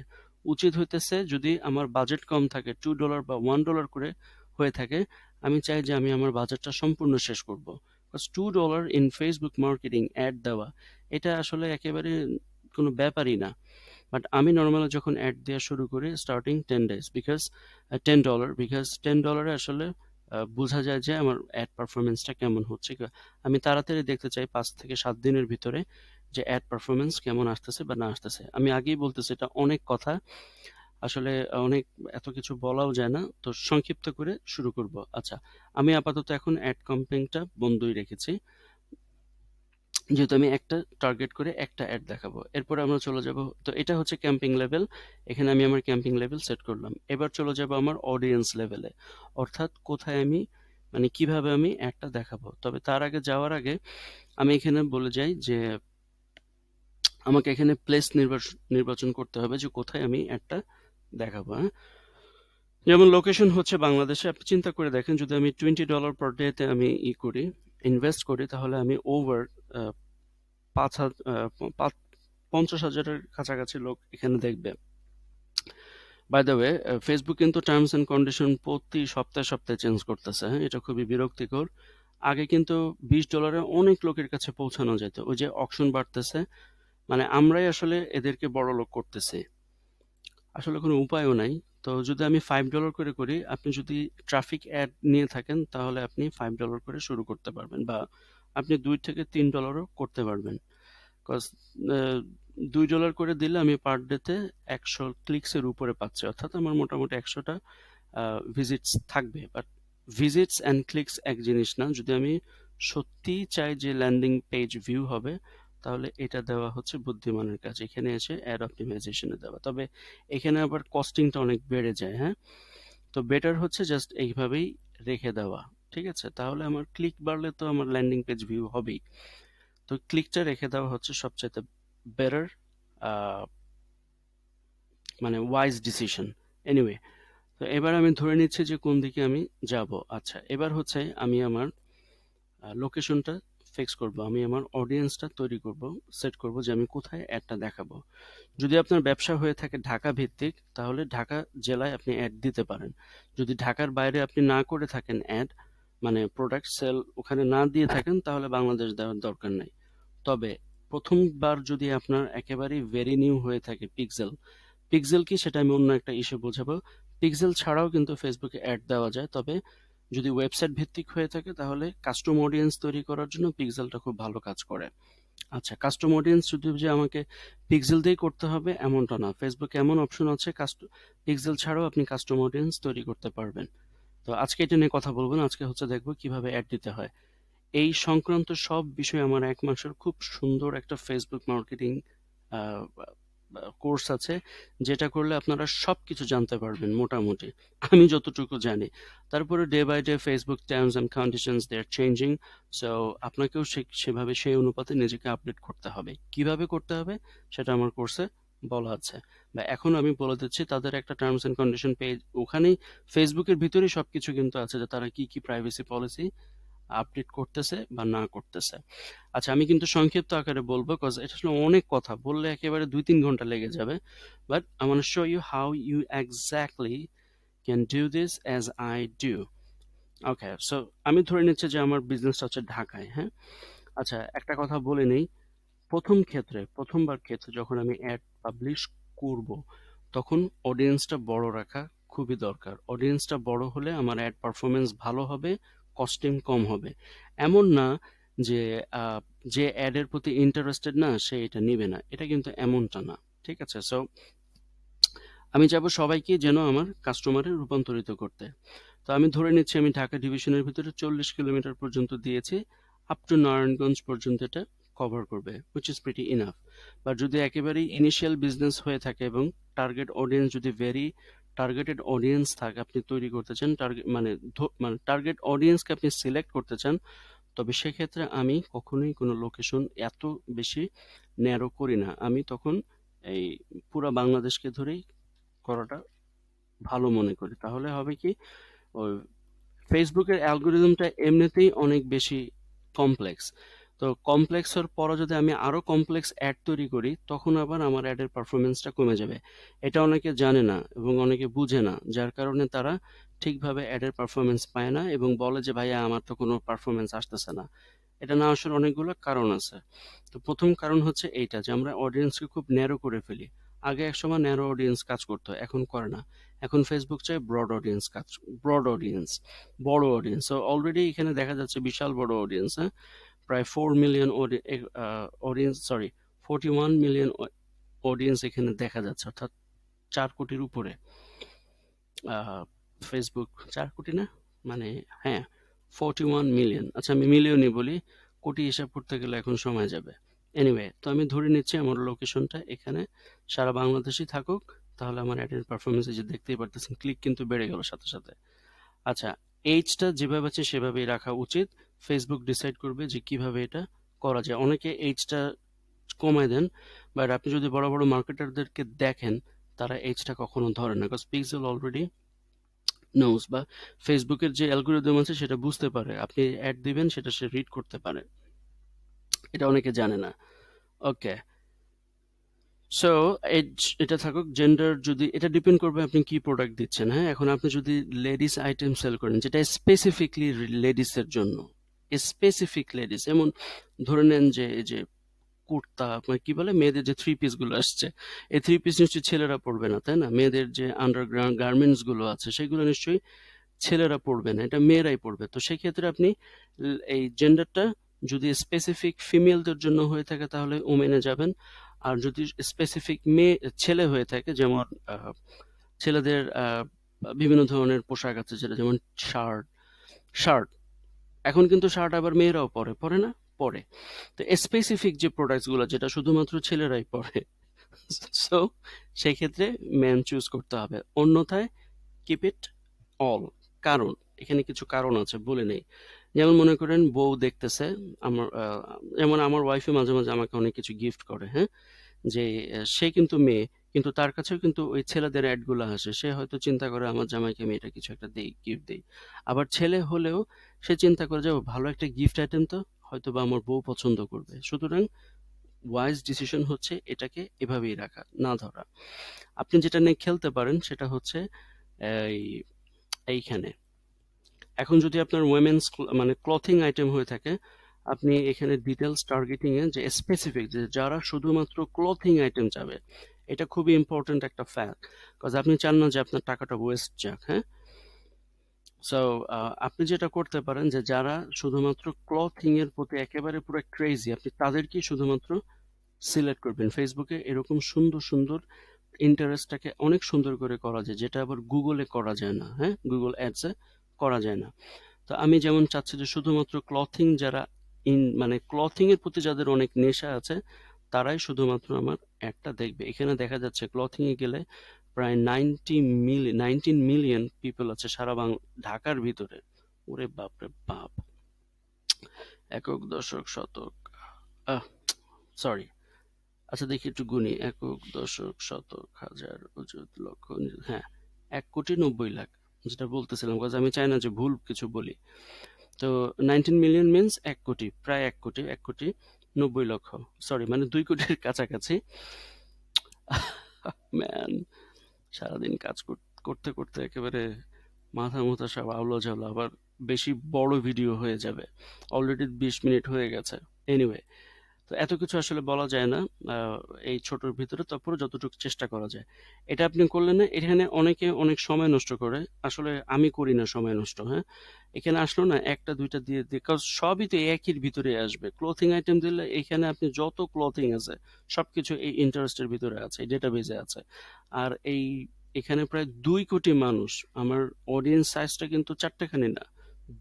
উচিত হইতেছে, যদি আমার বাজেট কম থাকে, $2 বা $1 করে হয়ে থাকে, আমি চাই যে আমি আমার বাজেটটা সম্পূর্ণ শেষ করব। $2 ইন ফেসবুক মার্কেটিং অ্যাড দেওয়া, এটা আসলে একেবারে কোনো ব্যাপারই না। বাট আমি নর্মালি যখন অ্যাড দেওয়া শুরু করি, স্টার্টিং 10 days, বিকজ $10 আসলে বোঝা যায় যে আমার অ্যাড পারফরমেন্সটা কেমন হচ্ছে। আমি তাড়াতাড়ি দেখতে চাই 5 থেকে 7 দিনের ভিতরে যে অ্যাড পারফরমেন্স কেমন আসতেছে বা না আসতেছে। আমি আগেই বলতেছি, এটা অনেক কথা, আসলে অনেক এত কিছু বলাও যায় না, তো সংক্ষিপ্ত করে শুরু করব। আচ্ছা, আমি আপাতত এখন অ্যাড ক্যাম্পেইনটা বন্ধই রেখেছি। যেহেতু আমি একটা টার্গেট করে একটা অ্যাড দেখাবো, এরপরে আমরা চলে যাব। তো এটা হচ্ছে ক্যাম্পিং লেভেল, এখানে আমি আমার ক্যাম্পিং লেভেল সেট করলাম। এবার চলে যাব আমার অডিয়েন্স লেভেলে, অর্থাৎ কোথায় আমি মানে কিভাবে আমি অ্যাডটা দেখাবো। তবে তার আগে যাওয়ার আগে আমি এখানে বলে যাই যে আমাকে এখানে প্লেস নির্বাচন করতে হবে যে কোথায় আমি অ্যাডটা দেখাবো। হ্যাঁ, যেমন লোকেশন হচ্ছে বাংলাদেশে। আপনি চিন্তা করে দেখেন, যদি আমি $20 পার ডেতে আমি করি, ইনভেস্ট করি, তাহলে আমি ওভার 50,000-এর কাছাকাছি লোক এখানে দেখবে। বাই দ্য ওয়ে, ফেসবুক কিন্তু টার্মস এন্ড কন্ডিশন প্রতি সপ্তাহে সপ্তাহে চেঞ্জ করতেছে। হ্যাঁ, এটা খুবই বিরক্তিকর। আগে কিন্তু $20 অনেক লোকের কাছে পৌঁছানো যেত। ওই যে অকশন বাড়তেছে, মানে আমরাই আসলে এদেরকে বড় লোক করতেছি, আসলে কোনো উপায়ও নাই। তো যদি আমি $5 করে করি, আপনি যদি ট্রাফিক অ্যাড নিয়ে থাকেন তাহলে আপনি $5 করে শুরু করতে পারবেন, বা আপনি $2 থেকে $3ও করতে পারবেন। কজ $2 করে দিলে আমি পার ডেতে 100 ক্লিকস এর উপরে পাচ্ছি, অর্থাৎ আমার মোটামুটি 100টা ভিজিটস থাকবে। বাট ভিজিটস অ্যান্ড ক্লিকস এক জিনিস না। যদি আমি সত্যিই চাই যে ল্যান্ডিং পেজ ভিউ হবে, তাহলে এটা দেওয়া হচ্ছে বুদ্ধিমানের কাজ, এখানে এসে অ্যাড অপটিমাইজেশনে দেওয়া। তবে এখানে আবার কস্টিংটা অনেক বেড়ে যায়। হ্যাঁ, তো বেটার হচ্ছে জাস্ট এইভাবেই রেখে দেওয়া। ঠিক আছে, তাহলে আমার ক্লিক বাড়লে তো আমার ল্যান্ডিং পেজ ভিউ হবেই। তো ক্লিকটা রেখে দেওয়া হচ্ছে সবচাইতে বেটার, মানে ওয়াইজ ডিসিশন। এনিওয়ে, তো এবার আমি ধরে নিচ্ছি যে কোন দিকে আমি যাব। আচ্ছা, এবার হচ্ছে আমি আমার লোকেশনটা ফিক্স করব, আমি আমার অডিয়েন্সটা তৈরি করব, সেট করব যে আমি কোথায় অ্যাডটা দেখাবো। যদি আপনার ব্যবসা হয়ে থাকে ঢাকা ভিত্তিক, তাহলে ঢাকা জেলায় আপনি অ্যাড দিতে পারেন। যদি ঢাকার বাইরে আপনি না করে থাকেন অ্যাড, মানে প্রোডাক্ট সেল ওখানে না দিয়ে থাকেন, তাহলে বাংলাদেশ দেওয়ার দরকার নেই। তবে প্রথমবার যদি আপনার একেবারেই ভেরি নিউ হয়ে থাকে পিক্সেল, পিক্সেল কি সেটা আমি অন্য একটা ইস্যু বোঝাবো। পিক্সেল ছাড়াও কিন্তু ফেসবুকে অ্যাড দেওয়া যায়, তবে যদি ওয়েবসাইট ভিত্তিক হয়ে থাকে তাহলে কাস্টম অডিয়েন্স তৈরি করার জন্য পিক্সেলটা খুব ভালো কাজ করে। আচ্ছা, কাস্টম অডিয়েন্স শুধু যে আমাকে পিক্সেল দিয়েই করতে হবে এমনটা না, ফেসবুকে এমন অপশন আছে পিক্সেল ছাড়াও আপনি কাস্টম অডিয়েন্স তৈরি করতে পারবেন। তো আজকে এটা নিয়ে কথা বলবো না, আজকে হচ্ছে দেখবো কিভাবে অ্যাড দিতে হয়। এই সংক্রান্ত সব বিষয়ে আমার 1 মাসের খুব সুন্দর একটা ফেসবুক মার্কেটিং কোর্স আছে, যেটা করলে আপনারা সবকিছু জানতে পারবেন মোটামুটি, আমি যতটুকু জানি। তারপরে day by day Facebook terms and conditions they are changing, so আপনাকেও সেভাবে সেই অনুপাতে নিজেকে আপডেট করতে হবে। কিভাবে করতে হবে সেটা আমার কোর্সে বলা আছে, বা এখন আমি বলে দিচ্ছি। তাদের একটা টার্মস অ্যান্ড কন্ডিশন পেজ, ওখানেই ফেসবুকের ভিতরেই সবকিছু কিন্তু আছে, যে তারা কি কি প্রাইভেসি পলিসি আপডেট করতেছে বা না করতেছে। আচ্ছা, আমি কিন্তু সংক্ষিপ্ত আকারে বলবো, কজ এটা আসলে অনেক কথা বললে একেবারে 2-3 ঘন্টা লেগে যাবে। But I want show you how you exactly can do this as I do. Okay, so আমি ধরে নিচ্ছি যে আমার বিজনেসটা হচ্ছে ঢাকায়। হ্যাঁ, আচ্ছা, একটা কথা বলে নেই। প্রথমবার ক্ষেত্রে যখন আমি অ্যাড পাবলিশ করব, তখন অডিয়েন্সটা বড় রাখা খুবই দরকার। অডিয়েন্সটা বড় হলে আমার অ্যাড পারফরমেন্স ভালো হবে, কস্টিং কম হবে। এমন না যে আহ, যে অ্যাডের প্রতি ইন্টারেস্টেড না সে এটা নিবে না, এটা কিন্তু এমনটা না। ঠিক আছে, সো আমি চাইবো সবাইকে যেন আমার কাস্টমারে রূপান্তরিত করতে। তো আমি ধরে নিচ্ছি আমি ঢাকা ডিভিশনের ভিতরে 40 কিলোমিটার পর্যন্ত দিয়েছি, আপ টু নারায়ণগঞ্জ পর্যন্ত এটা কভার করবে, হুইচ ইজ প্রিটি ইনাফ। বা যদি একেবারেই ইনিশিয়াল বিজনেস হয়ে থাকে এবং টার্গেট অডিয়েন্স যদি ভেরি টার্গেটেড অডিয়েন্স থাকে, আপনি তৈরি করতে চান, মানে টার্গেট অডিয়েন্সকে আপনি সিলেক্ট করতে চান, তবে সেক্ষেত্রে আমি কখনোই কোনো লোকেশন এত বেশি ন্যারো করি না। আমি তখন এই পুরা বাংলাদেশকে ধরেই করাটা ভালো মনে করি। তাহলে হবে কি, ওই ফেসবুকের অ্যালগোরিদমটা এমনিতেই অনেক বেশি কমপ্লেক্স। তো কমপ্লেক্স হওয়ার পরও যদি আমি আরো কমপ্লেক্স অ্যাড তৈরি করি, তখন আবার আমার অ্যাডের পারফরমেন্সটা কমে যাবে। এটা অনেকে জানে না এবং অনেকে বুঝে না, যার কারণে তারা ঠিকভাবে অ্যাডের পারফরমেন্স পায় না এবং বলে যে ভাইয়া আমার তো কোনো পারফরমেন্স আসতেছে না। এটা না আসার অনেকগুলো কারণ আছে। তো প্রথম কারণ হচ্ছে এইটা যে আমরা অডিয়েন্সকে খুব ন্যারো করে ফেলি। আগে একসময় ন্যারো অডিয়েন্স কাজ করতো, এখন করে না। এখন ফেসবুক চাই ব্রড অডিয়েন্স, বড় অডিয়েন্স। তো অলরেডি এখানে দেখা যাচ্ছে বিশাল বড় অডিয়েন্স। হ্যাঁ, প্রায় 4 million audience, sorry, 41 million audience এখানে দেখা যাচ্ছে, অর্থাৎ 4 কোটির উপরে। ফেসবুক 4 কোটি না, মানে হ্যাঁ, 41 মিলিয়ন। আচ্ছা, আমি মিলিয়নই বলি, কোটি হিসাব করতে গেলে এখন সময় যাবে। এনিওয়ে, তো আমি ধরে নিচ্ছি আমার লোকেশনটা এখানে, সারা বাংলাদেশই থাকুক, তাহলে আমার অ্যাডের পারফরমেন্স যে দেখতেই পারতেছেন, ক্লিক কিন্তু বেড়ে গেল সাথে সাথে। আচ্ছা, এইজটা যেভাবে আছে সেভাবেই রাখা উচিত। ফেসবুক ডিসাইড করবে যে কিভাবে এটা করা যায়। অনেকে এইজটা কমায় দেন, বাট আপনি যদি বড় বড় মার্কেটারদেরকে দেখেন, তারা এইজটা কখনো ধরে না, বিকজ পিক্সেল অলরেডি নোজ, বা ফেসবুকের যে অ্যালগোরিদম আছে সেটা বুঝতে পারে আপনি অ্যাড দিবেন, সেটা সে রিড করতে পারে। এটা অনেকে জানে না। ওকে, সো এটা থাকুক। জেন্ডার, যদি এটা ডিপেন্ড করবে আপনি কি প্রোডাক্ট দিচ্ছেন। হ্যাঁ, এখন আপনি যদি লেডিস আইটেম সেল করেন যেটা স্পেসিফিকলি লেডিসের জন্য, স্পেসিফিক লেডিস, যেমন ধরে নেন যে এই যে কুর্তা, মানে কি বলে, মেয়েদের যে থ্রি পিস গুলো আসছে, এই থ্রি পিস নিশ্চয়ই ছেলেরা পরবে না, তাই না? মেয়েদের যে আন্ডারগ্রাউন্ড গার্মেন্টস গুলো আছে সেগুলো নিশ্চয়ই ছেলেরা পড়বে না, এটা মেয়েরাই পড়বে। তো সেক্ষেত্রে আপনি এই জেন্ডারটা যদি স্পেসিফিক ফিমেলদের জন্য হয়ে থাকে তাহলে ওমেনে যাবেন, আর যদি স্পেসিফিক মেয়ে ছেলে হয়ে থাকে, যেমন ছেলেদের বিভিন্ন ধরনের পোশাক আছে, যেটা যেমন শার্ট শার্ট এখন কিন্তু শার্ট আবার মেয়েরাও পরে, পরে না? পরে। তো স্পেসিফিক যে প্রোডাক্টস গুলো যেটা শুধুমাত্র ছেলেরাই পরে, সো সেই ক্ষেত্রে ম্যান চুজ করতে হবে, অন্যথায় কিপ ইট অল। কারণ এখানে কিছু কারণ আছে, বলে নেই। যেমন মনে করেন বউ দেখতেছে আমার, যেমন আমার ওয়াইফে মাঝে মাঝে আমাকে অনেক কিছু গিফট করে, হ্যাঁ, যে সে কিন্তু মেয়ে, কিন্তু তার কাছেও কিন্তু ওই ছেলেদের অ্যাড গুলো আসে, সে হয়তো চিন্তা করে আমার জামাইকে আমি এটা কিছু একটা দেই, গিফট দেই। আবার ছেলে হলেও সে চিন্তা করে যে ও ভালো একটা গিফট আইটেম তো হয়তো বা আমার বউ পছন্দ করবে। সুতরাং ওয়াইজ ডিসিশন হচ্ছে এটাকে এভাবেই রাখা, না ধরা। আপনি যেটা নিয়ে খেলতে পারেন সেটা হচ্ছে এই এইখানে, এখন যদি আপনার ওয়েমেন্স মানে ক্লথিং আইটেম হয়ে থাকে, আপনি এখানে ডিটেলস টার্গেটিং এ যে স্পেসিফিক, যে যারা শুধুমাত্র ক্লথিং আইটেম চাবে, এটা খুবই ইম্পর্টেন্ট একটা ফ্যাক্ট, কারণ আপনি চান না যে আপনার টাকাটা ওয়েস্ট যাক। হ্যাঁ, সো আপনি যেটা করতে পারেন যে যারা শুধুমাত্র ক্লথিং এর প্রতি একেবারে পুরো ক্রেজি, আপনি তাদেরকেই শুধুমাত্র সিলেক্ট করবেন। ফেসবুকে এরকম সুন্দর সুন্দর ইন্টারেস্টটাকে অনেক সুন্দর করে করা যায়, যেটা আবার গুগলে করা যায় না। হ্যাঁ, গুগল অ্যাডসে করা যায় না। তো আমি যেমন চাচ্ছি যে শুধুমাত্র ক্লথিং যারা মানে ক্লথিং এর প্রতি যাদের অনেক নেশা আছে, তারাই শুধুমাত্র আমার একটা দেখবে। এখানে দেখা যাচ্ছে ক্লথিং এ গেলে প্রায় 19 মিলিয়ন পিপল আছে সারা ঢাকার ভিতরে। ওরে বাপ রে বাপ! একক, দশক, শতক, আহ সরি, আচ্ছা দেখি একটু গুনি। একক, দশক, শতক, হাজার, অযুত, লক্ষ, হ্যাঁ, 1,90,00,000, যেটা বলতেছিলাম, কাজ আমি চাই না যে ভুল কিছু বলি। তো 19 মিলিয়ন মিনস 1 কোটি, প্রায় 1 কোটি, 1,90,00,000, সরি, মানে 2 কোটির কাছাকাছি। ম্যান, সারাদিন কাজ করতে করতে একেবারে মাথা মুথা সব আউলা ঝাউলা, আবার বেশি বড় ভিডিও হয়ে যাবে, অলরেডি 20 মিনিট হয়ে গেছে। এনিওয়ে, তো এত কিছু আসলে বলা যায় না আহ, এই ছোটর ভিতরে, তারপরে যতটুকু চেষ্টা করা যায়। এটা আপনি করলেন না, এখানে অনেকে অনেক সময় নষ্ট করে, আসলে আমি করি না সময় নষ্ট। হ্যাঁ, এখানে আসলো না একটা দুইটা দিয়ে দিয়ে, কারণ সবই তো একই ভিতরে আসবে। ক্লোথিং আইটেম দিলে এখানে আপনি যত ক্লোথিং আছে সবকিছু এই ইন্টারেস্টের ভিতরে আছে, এই ডেটাবেজে আছে। আর এখানে প্রায় 2 কোটি মানুষ, আমার অডিয়েন্স সাইজটা কিন্তু চারটেখানি না,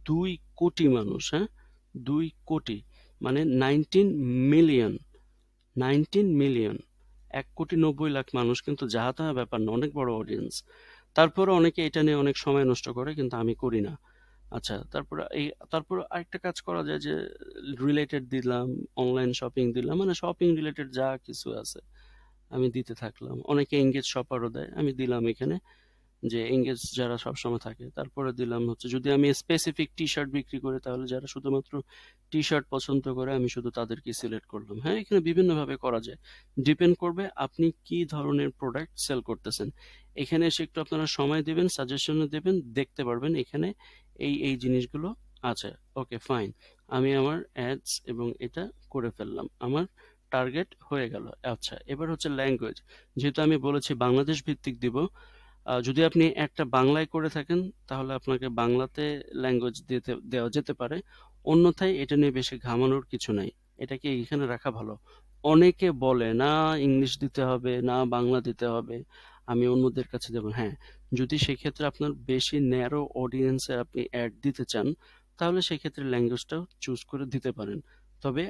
2 কোটি মানুষ। হ্যাঁ, 2 কোটি, মানে 19 মিলিয়ন, 19 মিলিয়ন, 1,90,00,000 মানুষ কিন্তু যাহা তাহা ব্যাপার না, অনেক বড় অডিয়েন্স। তারপরে অনেকে এটা নিয়ে অনেক সময় নষ্ট করে, কিন্তু আমি করি না। আচ্ছা, তারপর আরেকটা কাজ করা যায় যে রিলেটেড দিলাম, অনলাইন শপিং দিলাম, মানে শপিং রিলেটেড যা কিছু আছে আমি দিতে থাকলাম। অনেকে এঙ্গেজ শপারও দেয়, আমি দিলাম এখানে যে এঙ্গেজ যারা সবসময় থাকে। তারপরে দিলাম হচ্ছে যদি আমি স্পেসিফিক টি শার্ট বিক্রি করি, তাহলে যারা শুধুমাত্র টি শার্ট পছন্দ করে আমি শুধু তাদেরকে সিলেক্ট করলাম। হ্যাঁ, এখানে বিভিন্নভাবে করা যায়, ডিপেন্ড করবে আপনি কি ধরনের প্রোডাক্ট সেল করতেছেন। এখানে এসে একটু আপনারা সময় দেবেন, সাজেশনও দেবেন, দেখতে পারবেন এখানে এই এই জিনিসগুলো আছে। ওকে, ফাইন, আমি আমার অ্যাডস এবং এটা করে ফেললাম, আমার টার্গেট হয়ে গেল। আচ্ছা, এবার হচ্ছে ল্যাঙ্গুয়েজ। যেহেতু আমি বলেছি বাংলাদেশ ভিত্তিক দিব, যদি আপনি একটা বাংলায় করে থাকেন তাহলে আপনাকে বাংলাতে ল্যাঙ্গুয়েজ দেওয়া যেতে পারে, অন্যথায় এটা নিয়ে বেশি ঘামানোর কিছু নাই, এটাকে এখানে রাখা ভালো। অনেকে বলে না ইংলিশ দিতে হবে, না বাংলা দিতে হবে, আমি অন্যদের কাছে দেবো। হ্যাঁ, যদি সেক্ষেত্রে আপনার বেশি ন্যারো অডিয়েন্সে আপনি অ্যাড দিতে চান, তাহলে সেক্ষেত্রে ল্যাঙ্গুয়েজটাও চুজ করে দিতে পারেন। তবে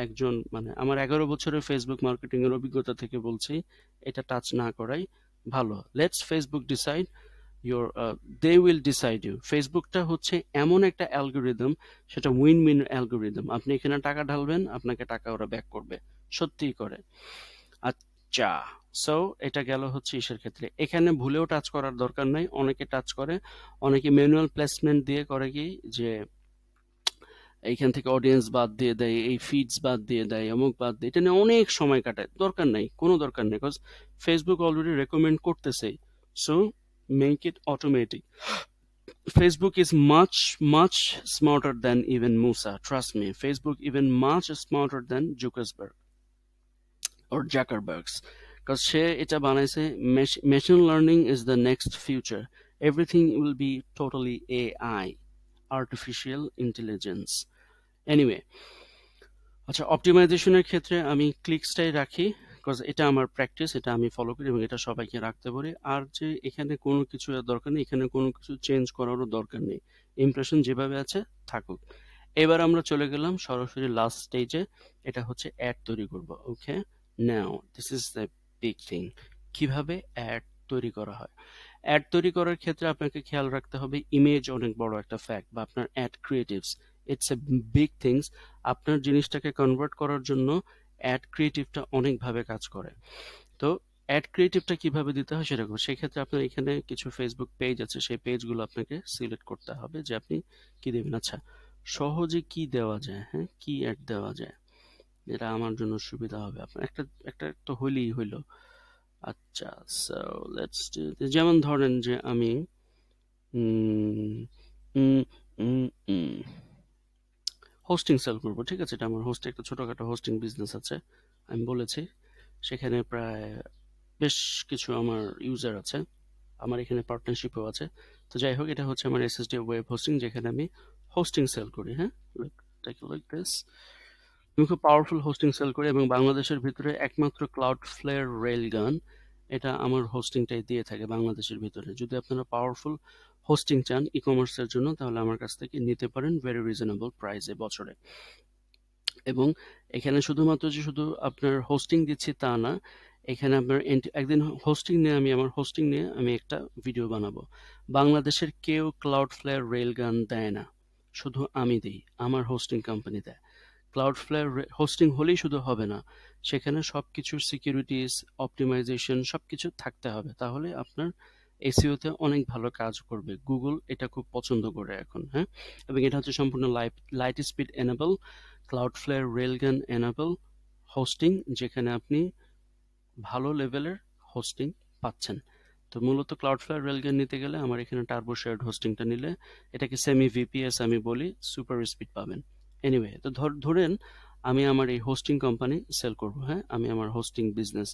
একজন মানে আমার 11 বছরের ফেসবুক মার্কেটিং এর অভিজ্ঞতা থেকে বলছি এটা টাচ না করাই ভালো। Let's Facebook decide your they will decide you। ফেসবুকটা হচ্ছে এমন একটা অ্যালগোরিদম, সেটা উইন উইন অ্যালগোরিদম। আপনি এখানে টাকা ঢালবেন, আপনাকে টাকা ওরা ব্যাক করবে, সত্যিই করে। আচ্ছা, সো এটা গেল হচ্ছে ইসের ক্ষেত্রে। এখানে ভুলেও টাচ করার দরকার নাই, অনেকে টাচ করে, অনেকে ম্যানুয়াল প্লেসমেন্ট দিয়ে করে কি যে এইখান থেকে অডিয়েন্স বাদ দিয়ে দেয়, এই ফিডস বাদ দিয়ে দেয়, অমুক বাদ দিয়ে, এটা নিয়ে অনেক সময় কাটায়। দরকার নাই, কোনো দরকার নেই, বিকজ ফেসবুক অলরেডি রেকমেন্ড করতেছে। So make it automatic. Facebook is much smarter than even Musa. Trust me, Facebook even much smarter than Zuckerberg or Zuckerberg's, because সে এটা বানাইছে machine learning is the next future. Everything will be totally AI, artificial intelligence. Anyway, আচ্ছা, অপটিমাইজেশনের ক্ষেত্রে আমি ক্লিকসটাই রাখি, because এটা আমার practice, এটা আমি ফলো করি এবং এটা সবাইকে রাখতে পারি। আর যে এখানে কোনো কিছু দরকার নেই, এখানে কোনো কিছু চেঞ্জ করারও দরকার নেই, ইমপ্রেশন যেভাবে আছে থাকুক। এবার আমরা চলে গেলাম সরাসরি লাস্ট স্টেজে, এটা হচ্ছে অ্যাড তৈরি করব। Okay, now this is the big thing, কিভাবে অ্যাড তৈরি করা হয়। অ্যাড তৈরি করার ক্ষেত্রে আপনাকে খেয়াল রাখতে হবে ইমেজ অনেক বড় একটা ফ্যাক্ট, বা আপনার ad creatives, it's a big things. আপনার জিনিসটাকে কনভার্ট করার জন্য অ্যাড ক্রিয়েটিভটা অনেকভাবে কাজ করে। তো অ্যাড ক্রিয়েটিভটা কিভাবে দিতে হয় সেরকম, সেক্ষেত্রে আপনার এখানে কিছু ফেসবুক পেজ আছে, সেই পেজগুলো আপনাকে সিলেক্ট করতে হবে যে আপনি কি দেবেন। আচ্ছা, সহজে কি দেওয়া যায়, হ্যাঁ, কি অ্যাড দেওয়া যায় যেটা আমার জন্য সুবিধা হবে। আপনার একটা একটা তো হইলেই হইলো। আচ্ছা, সো লেটস ডু, যেমন ধরেন যে আমি হোস্টিং সেল করবো, ঠিক আছে, এটা আমার একটা ছোটখাটো হোস্টিং বিজনেস আছে, আমি বলেছি। সেখানে প্রায় বেশ কিছু আমার ইউজার আছে, আমার এখানে পার্টনারশিপও আছে। তো যাই হোক, এটা হচ্ছে আমার এসএসডি ওয়েব হোস্টিং, যেখানে আমি হোস্টিং সেল করি। হ্যাঁ, লাইক দিস, আমি খুব পাওয়ারফুল হোস্টিং সেল করি এবং বাংলাদেশের ভিতরে একমাত্র ক্লাউডফ্লেয়ার রেলগান এটা আমার হোস্টিংটাই দিয়ে থাকে বাংলাদেশের ভিতরে। যদি আপনারা পাওয়ারফুল হোস্টিং চান ই কমার্সের জন্য, তাহলে আমার কাছ থেকে নিতে পারেন ভেরি রিজনেবল প্রাইসে বছরে। এবং এখানে শুধুমাত্র যে শুধু আপনার হোস্টিং দিচ্ছি তা না, এখানে আপনার একদিন আমার হোস্টিং নিয়ে আমি একটা ভিডিও বানাবো। বাংলাদেশের কেউ ক্লাউডফ্লেয়ার রেলগান দেয় না, শুধু আমি দিই, আমার হোস্টিং কোম্পানি দেয়। ক্লাউডফ্লেয়ার হোস্টিং হলেই শুধু হবে না, সেখানে সবকিছুর সিকিউরিটিস, অপটিমাইজেশন সবকিছু থাকতে হবে, তাহলে আপনার এসইওতে অনেক ভালো কাজ করবে। গুগল এটা খুব পছন্দ করে এখন। হ্যাঁ, এবং এটা হচ্ছে সম্পূর্ণ light speed enable, Cloudflare railgun enable hosting, যেখানে আপনি ভালো লেভেলের হোস্টিং পাচ্ছেন। তো মূলত ক্লাউডফ্লেয়ার রেলগান নিতে গেলে আমার এখানে টার্বো শেয়ার্ড হোস্টিংটা নিলে, এটাকে সেমি ভিপিএস আমি বলি, সুপার স্পিড পাবেন। এনিওয়ে, তো ধরেন আমি আমার এই হোস্টিং কোম্পানি সেল করব। হ্যাঁ, আমি আমার হোস্টিং বিজনেস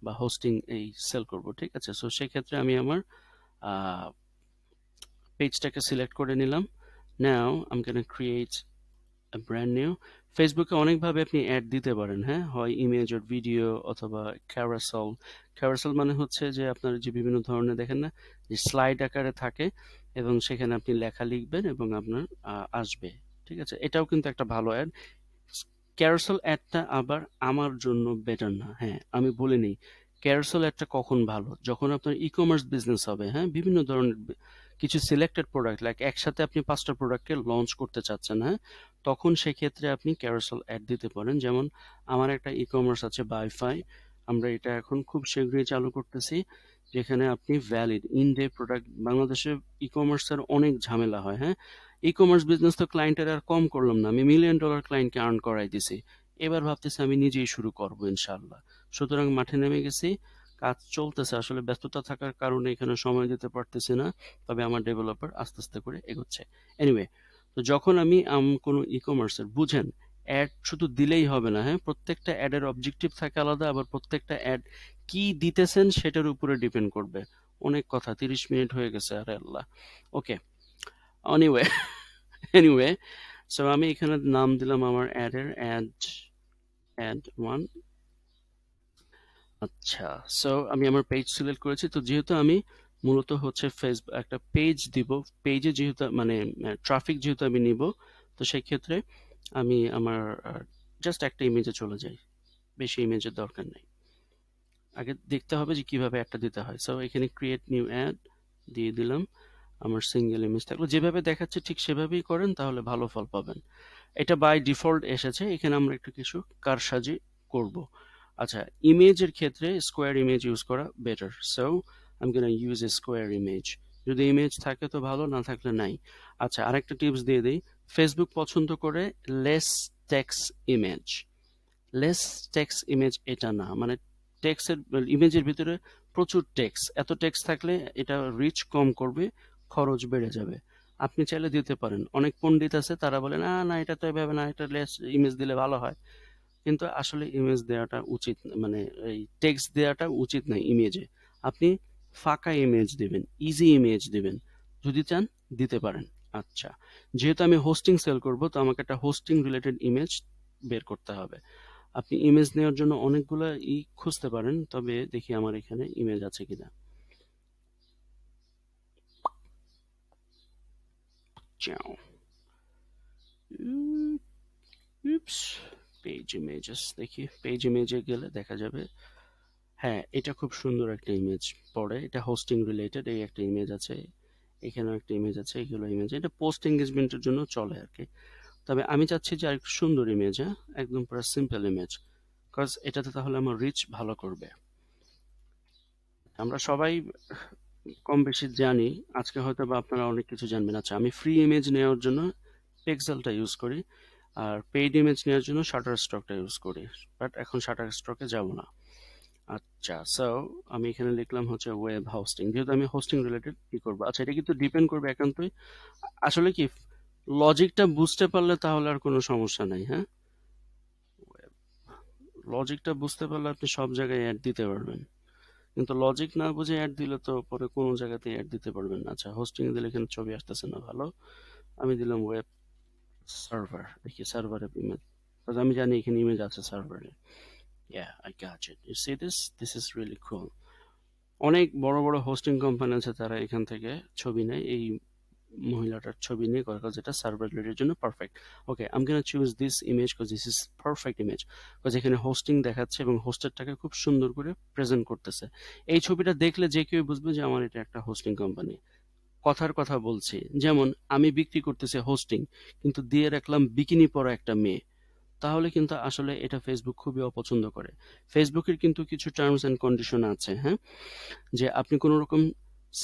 বা হোস্টিং এই সেল করব, ঠিক আছে। সো সেক্ষেত্রে আমি আমার পেজটাকে সিলেক্ট করে নিলাম। Now I am gonna create a brand new। ফেসবুকে অনেকভাবে আপনি অ্যাড দিতে পারেন। হ্যাঁ, হয় ইমেজ আর ভিডিও অথবা ক্যারাসেল। ক্যারাসেল মানে হচ্ছে যে আপনার যে বিভিন্ন ধরনের দেখেন না, যে স্লাইড আকারে থাকে এবং সেখানে আপনি লেখা লিখবেন এবং আপনার আসবে, ঠিক আছে। এটাও কিন্তু একটা ভালো অ্যাড। ক্যারাসেল অ্যাডটা আবার আমার জন্য বেটার না। হ্যাঁ, আমি বলে নিই, ক্যারাসেল অ্যাডটা কখন ভালো, যখন আপনার ই কমার্স বিজনেস হবে। হ্যাঁ, বিভিন্ন ধরনের কিছু সিলেক্টেড প্রোডাক্ট, লাইক একসাথে আপনি 5টা প্রোডাক্টকে লঞ্চ করতে চাচ্ছেন। হ্যাঁ, তখন সেক্ষেত্রে আপনি ক্যারাসেল অ্যাড দিতে পারেন। যেমন আমার একটা ই কমার্স আছে বাইফাই, আমরা এটা এখন খুব শীঘ্রই চালু করতেছি, যেখানে আপনি ভ্যালিড ইন ডে প্রোডাক্ট। বাংলাদেশে ই কমার্সের অনেক ঝামেলা হয়। হ্যাঁ, ই কমার্স বিজনেস তো ক্লায়েন্টের আর কম করলাম না, আমি মিলিয়ন ডলার ক্লায়েন্টকে আর্ন করাই দিছি। এবার ভাবতেছি আমি নিজেই শুরু করব ইনশাআল্লাহ। সুতরাং মাঠে নেমে গেছি, কাজ চলতেছে, আসলে ব্যস্ততা থাকার কারণে এখানে সময় দিতে পারতেছি না, তবে আমার ডেভেলপার আস্তে আস্তে করে এগোচ্ছে। এনিওয়ে, তো যখন আমি কোনো ই কমার্সের বুঝেন, অ্যাড শুধু দিলেই হবে না। হ্যাঁ, প্রত্যেকটা অ্যাডের অবজেক্টিভ থাকে আলাদা, আবার প্রত্যেকটা অ্যাড কি দিতেছেন সেটার উপরে ডিপেন্ড করবে। অনেক কথা, 30 মিনিট হয়ে গেছে, আরে আল্লাহ। ওকে, এনিওয়ে এনিওয়ে, সো আমি এখানে নাম দিলাম আমার অ্যাডের অ্যাড ওয়ান। আচ্ছা, সো আমি আমার পেজ সিলেক্ট করেছি। তো যেহেতু আমি মূলত হচ্ছে ফেসবুক একটা পেজ দিব, পেজে যেহেতু মানে ট্রাফিক যেহেতু আমি নিব, তো সেই ক্ষেত্রে আমি আমার জাস্ট একটা ইমেজে চলে যাই, বেশি ইমেজের দরকার নেই। আগে দেখতে হবে যে কিভাবে অ্যাডটা দিতে হয়। সো এখানে ক্রিয়েট নিউ অ্যাড দিয়ে দিলাম, আমার সিঙ্গেল ইমেজ থাকলো। যেভাবে দেখাচ্ছে ঠিক সেভাবেই করেন, তাহলে ভালো ফল পাবেন। এটা বাই ডিফল্ট এসেছে, এখানে আমরা একটু কিছু কারসাজি করব। আচ্ছা, ইমেজের ক্ষেত্রে স্কোয়ার ইমেজ ইউজ করা better. So I am gonna use a square image. যদি ইমেজ থাকে তো ভালো, না থাকলে নাই। আচ্ছা, আরেকটা টিপস দিয়ে দিই। ফেসবুক পছন্দ করে less text image. Less text image এটা না, মানে টেক্সটের ইমেজের ভিতরে প্রচুর টেক্সট, এত টেক্সট থাকলে এটা রিচ কম করবে, খরচ বেড়ে যাবে। আপনি চাইলে দিতে পারেন। অনেক পণ্ডিত আছে, তারা বলে না না এটা তো এভাবে না, এটা লেস ইমেজ দিলে ভালো হয়। কিন্তু আসলে ইমেজ দেওয়াটা উচিত মানে এই টেক্সট দেওয়াটা উচিত নয় ইমেজে। আপনি ফাঁকা ইমেজ দিবেন, ইজি ইমেজ দিবেন। যদি চান দিতে পারেন। আচ্ছা, যেহেতু আমি হোস্টিং সেল করব, তো আমাকে একটা হোস্টিং রিলেটেড ইমেজ বের করতে হবে। আপনি ইমেজ নেওয়ার জন্য অনেকগুলো খুঁজতে পারেন, তবে দেখি আমার এখানে ইমেজ আছে কিনা। চাও পেজ ইমেজেস, দেখি পেজ ইমেজে গেলে দেখা যাবে। হ্যাঁ, এটা খুব সুন্দর একটা ইমেজ পড়ে, এটা হোস্টিং রিলেটেড। এই একটা ইমেজ আছে, এখানেও একটা ইমেজ আছে, এগুলো ইমেজ, এটা পোস্ট এঙ্গেজমেন্টের জন্য চলে আর কি। তবে আমি চাচ্ছি যে আরেকটু সুন্দর ইমেজ, হ্যাঁ, একদম পুরো সিম্পল ইমেজ, কজ এটাতে তাহলে আমার রিচ ভালো করবে। আমরা সবাই কম বেশি জানি, আজকে হয়তো বা আপনারা অনেক কিছু জানবেন। আচ্ছা, আমি ফ্রি ইমেজ নেওয়ার জন্য পিক্সেলটা ইউজ করি, আর পেইড ইমেজ নেওয়ার জন্য শাটার স্টকটা ইউজ করি, বাট এখন শাটার স্টকে যাব না। আচ্ছা, সো আমি এখানে লিখলাম হচ্ছে ওয়েব হোস্টিং, যেহেতু আমি হোস্টিং রিলেটেড কি করবো। আচ্ছা, এটা কিন্তু ডিপেন্ড করবে একান্তই, আসলে কি লজিকটা বুঝতে পারলে তাহলে আর কোনো সমস্যা নাই। হ্যাঁ, লজিকটা বুঝতে পারলে আপনি সব জায়গায় অ্যাড দিতে পারবেন, কিন্তু লজিক না বুঝে অ্যাড দিলে তো পরে কোনো জায়গাতে অ্যাড দিতে পারবেন না। আচ্ছা, হোস্টিং এ দিলে এখানে ছবি আসতেছে না, ভালো। আমি দিলাম ওয়েব সার্ভার, দেখি সার্ভারে ইমেজ, আমি জানি এখানে ইমেজ আছে সার্ভারে। Yeah, I got it. You see this? This is really cool. অনেক বড় বড় হোস্টিং কোম্পানি আছে, তারা এখান থেকে ছবি নেয়, এই মহিলাটার ছবি নিয়ে করে, যেটা সার্ভার রিলেটেড জন্য perfect. Okay, I am gonna choose this image cause this is perfect image, cause এখানে হোস্টিং দেখাচ্ছে এবং হোস্টেরটাকে খুব সুন্দর করে প্রেজেন্ট করতেছে। এই ছবিটা দেখলে যে কেউ বুঝবে যে আমার এটা একটা হোস্টিং কোম্পানি। কথার কথা বলছি, যেমন আমি বিক্রি করতেছি হোস্টিং, কিন্তু দিয়ে রাখলাম বিকিনি পরা একটা মেয়ে, তাহলে কিন্তু আসলে এটা ফেসবুক খুবই অপছন্দ করে। ফেসবুকের কিন্তু কিছু টার্মস এন্ড কন্ডিশন আছে, হ্যাঁ, যে আপনি কোনো রকম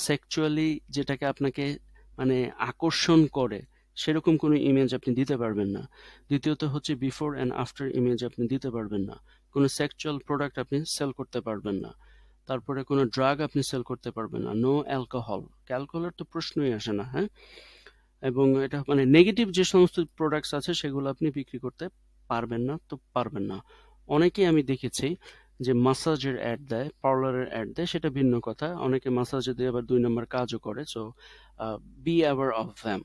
সেক্সুয়ালি যেটাকে আপনাকে মানে আকর্ষণ করে সেরকম কোনো ইমেজ আপনি দিতে পারবেন না। দ্বিতীয়ত হচ্ছে বিফোর অ্যান্ড আফটার ইমেজ আপনি দিতে পারবেন না। কোনো সেক্সুয়াল প্রোডাক্ট আপনি সেল করতে পারবেন না। তারপরে কোনো ড্রাগ আপনি সেল করতে পারবেন না। নো অ্যালকোহল, অ্যালকোহলের তো প্রশ্নই আসে না, হ্যাঁ। এবং এটা মানে নেগেটিভ যে সমস্ত প্রোডাক্টস আছে সেগুলো আপনি বিক্রি করতে পারবেন না, তো পারবেন না। অনেকেই আমি দেখেছি যে মাসাজের অ্যাড দেয়, পার্লারের অ্যাড দেয়, সেটা ভিন্ন কথা। অনেকে মাসাজে দিয়ে আবার ২ নম্বর কাজও করে। So be aware of them.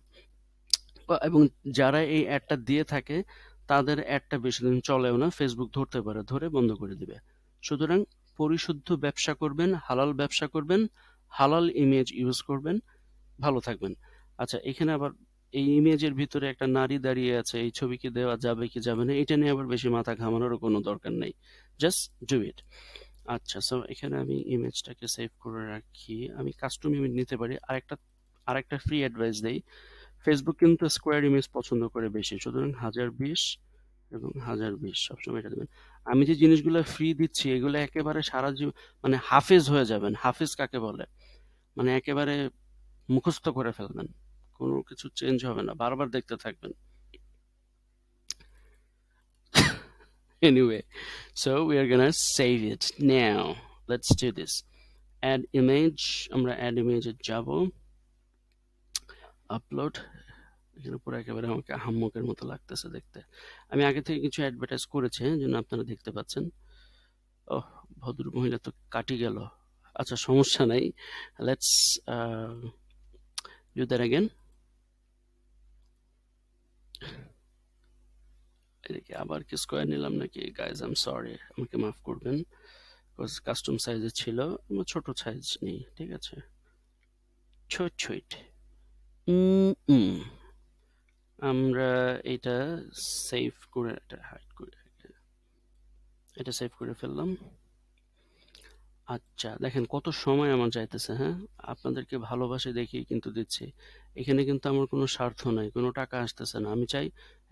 এবং যারা এই অ্যাডটা দিয়ে থাকে তাদের অ্যাডটা বেশি দিন চলেও না, ফেসবুক ধরতে পারে, ধরে বন্ধ করে দিবে। সুতরাং পরিশুদ্ধ ব্যবসা করবেন, হালাল ব্যবসা করবেন, হালাল ইমেজ ইউজ করবেন, ভালো থাকবেন। আচ্ছা, এখানে আবার এই ইমেজের ভিতরে একটা নারী দাঁড়িয়ে আছে, এই ছবি কি দেওয়া যাবে কি যাবে না এটা নিয়ে আবার বেশি মাথা ঘামানোরও কোনো দরকার নেই, জাস্ট ডু ইট। আচ্ছা, সো এখানে আমি ইমেজটাকে সেভ করে রাখি, আমি কাস্টম ইমেজ নিতে পারি। আরেকটা ফ্রি অ্যাডভাইস দেই, ফেসবুক কিন্তু স্কোয়ার ইমেজ পছন্দ করে বেশি, সুতরাং 1020 এবং 1020 সবসময় এটা দেবেন। আমি যে জিনিসগুলো ফ্রি দিচ্ছি এগুলো একেবারে সারা জীবন মানে হাফেজ হয়ে যাবেন। হাফেজ কাকে বলে, মানে একেবারে মুখস্থ করে ফেলবেন, কোনো কিছু চেঞ্জ হবে না, বারবার দেখতে থাকবেন। Anyway, so we are gonna save it now. Let's do this. Add image, আমরা add image এ যাব, আপলোড। এখানে পুরো একেবারে আমাকে আহাম্মকের মতো লাগতেছে দেখতে। আমি আগে থেকে কিছু অ্যাডভার্টাইজ করেছি, জন্য আপনারা দেখতে পাচ্ছেন। ওহ, ভদ্র মহিলা তো কাটি গেল। আচ্ছা, সমস্যা নাই, লেটস ডু দ্যাট अगेन। এদিকে আবার কি স্কোয়ার নিলাম নাকি? গাইজ আই এম সরি, আমাকে মাফ করবেন, বিকজ কাস্টম সাইজে ছিল, আমার ছোট সাইজ নেই, ঠিক আছে। ছোট ছোট আমরা এটা সেভ করে, এটা হাইড করে, এটা সেভ করে ফেললাম। আচ্ছা দেখেন কত সময় আমার যাইতেছে, হ্যাঁ আপনাদেরকে ভালোবাসে দেখেই কিন্তু দিচ্ছি। এখানে কিন্তু আমার কোনো স্বার্থ নাই, কোনো টাকা আসতেছে না। আমি চাই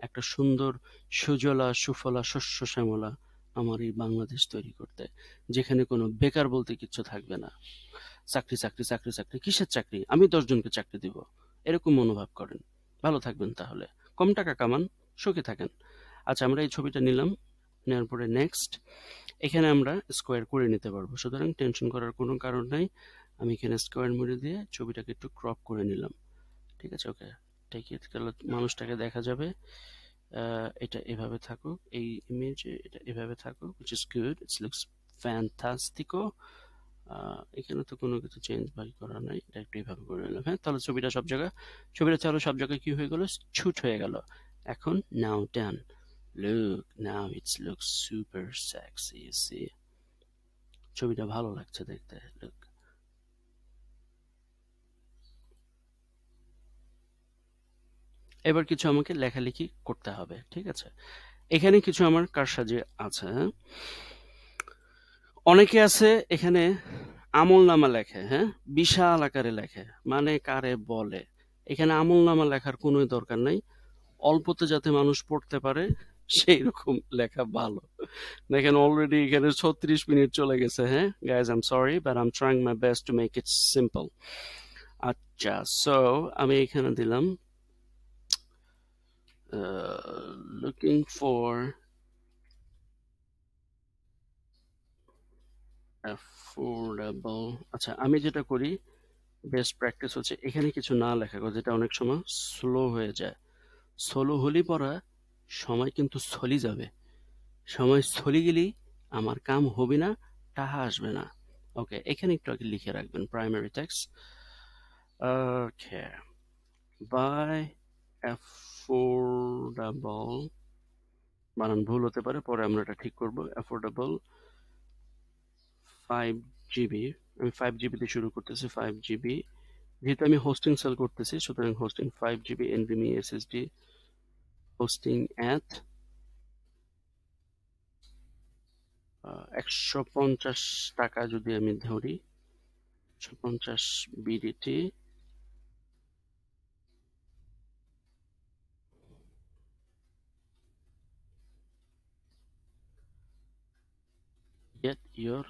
একটা সুন্দর সুজলা সুফলা শস্য শ্যামলা আমার এই বাংলাদেশ তৈরি করতে, যেখানে কোনো বেকার বলতে কিচ্ছু থাকবে না। চাকরি চাকরি চাকরি চাকরি, কিসের চাকরি? আমি 10 জনকে চাকরি দিব, এরকম মনোভাব করেন, ভালো থাকবেন। তাহলে কম টাকা কামান, সুখে থাকেন। আচ্ছা আমরা এই ছবিটা নিলাম, নেওয়ার পরে নেক্সট, এখানে আমরা স্কোয়ার করে নিতে পারবো, সুতরাং টেনশন করার কোনো কারণ নাই। আমি এখানে স্কোয়ার মুড়ে দিয়ে ছবিটাকে একটু ক্রপ করে নিলাম, ঠিক আছে। ওকে, ঠিক আছে, তাহলে মানুষটাকে দেখা যাবে। এটা এভাবে থাকুক, এই ইমেজে এটা এভাবে থাকুক, which is good, it looks fantastico। এখানে তো কোনো কিছু চেঞ্জ বাই করা নাই, এটা একটু এইভাবে করে নিলাম। হ্যাঁ, তাহলে ছবিটা তাহলে সব জায়গায় কি হয়ে গেল, শুট হয়ে গেল। এখন নাও ডান, look now it looks super sexy, you see, ছবিটা ভালো লাগছে দেখতে। look, এবার কিছু আমাকে লেখালেখি করতে হবে, ঠিক আছে। এখানে কিছু আমার কারসাজি আছে, হ্যাঁ। অনেকে আছে এখানে আমলনামা লেখে, হ্যাঁ, বিশাল আকারে লেখে, মানে কারে বলে। এখানে আমলনামা লেখার কোনো দরকার নাই, অল্পতে যাতে মানুষ পড়তে পারে সেই রকম লেখা ভালো। দেখেন অলরেডি এখানে 36 মিনিট চলে গেছে। হ্যাঁ guys, I am sorry but I am trying my best to make it simple. আচ্ছা, সো আমি এখানে দিলাম লুকিং ফর অ্যাফোর্ডেবল। আচ্ছা আমি যেটা করি, বেস্ট প্র্যাকটিস হচ্ছে এখানে কিছু না লেখা, যেটা অনেক সময় স্লো হয়ে যায়। স্লো হলি পড়া সময় কিন্তু ছলি যাবে, সময় ছলি গেলেই আমার কাম হবে না, টাহা আসবে না। ওকে, এখানে একটু আগে লিখে রাখবেন primary text. Okay, by affordable, বানান ভুল হতে পারে, পরে আমরা এটা ঠিক করব। অ্যাফোর্ডেবল 5 GB, আমি 5 GB দিয়ে শুরু করতেছি, 5 GB। যেহেতু আমি হোস্টিং সেল করতেছি, সুতরাং hosting 5 GB NVMe SSD hosting at 150 টাকা যদি আমি ধরি, 150 BDT। Get your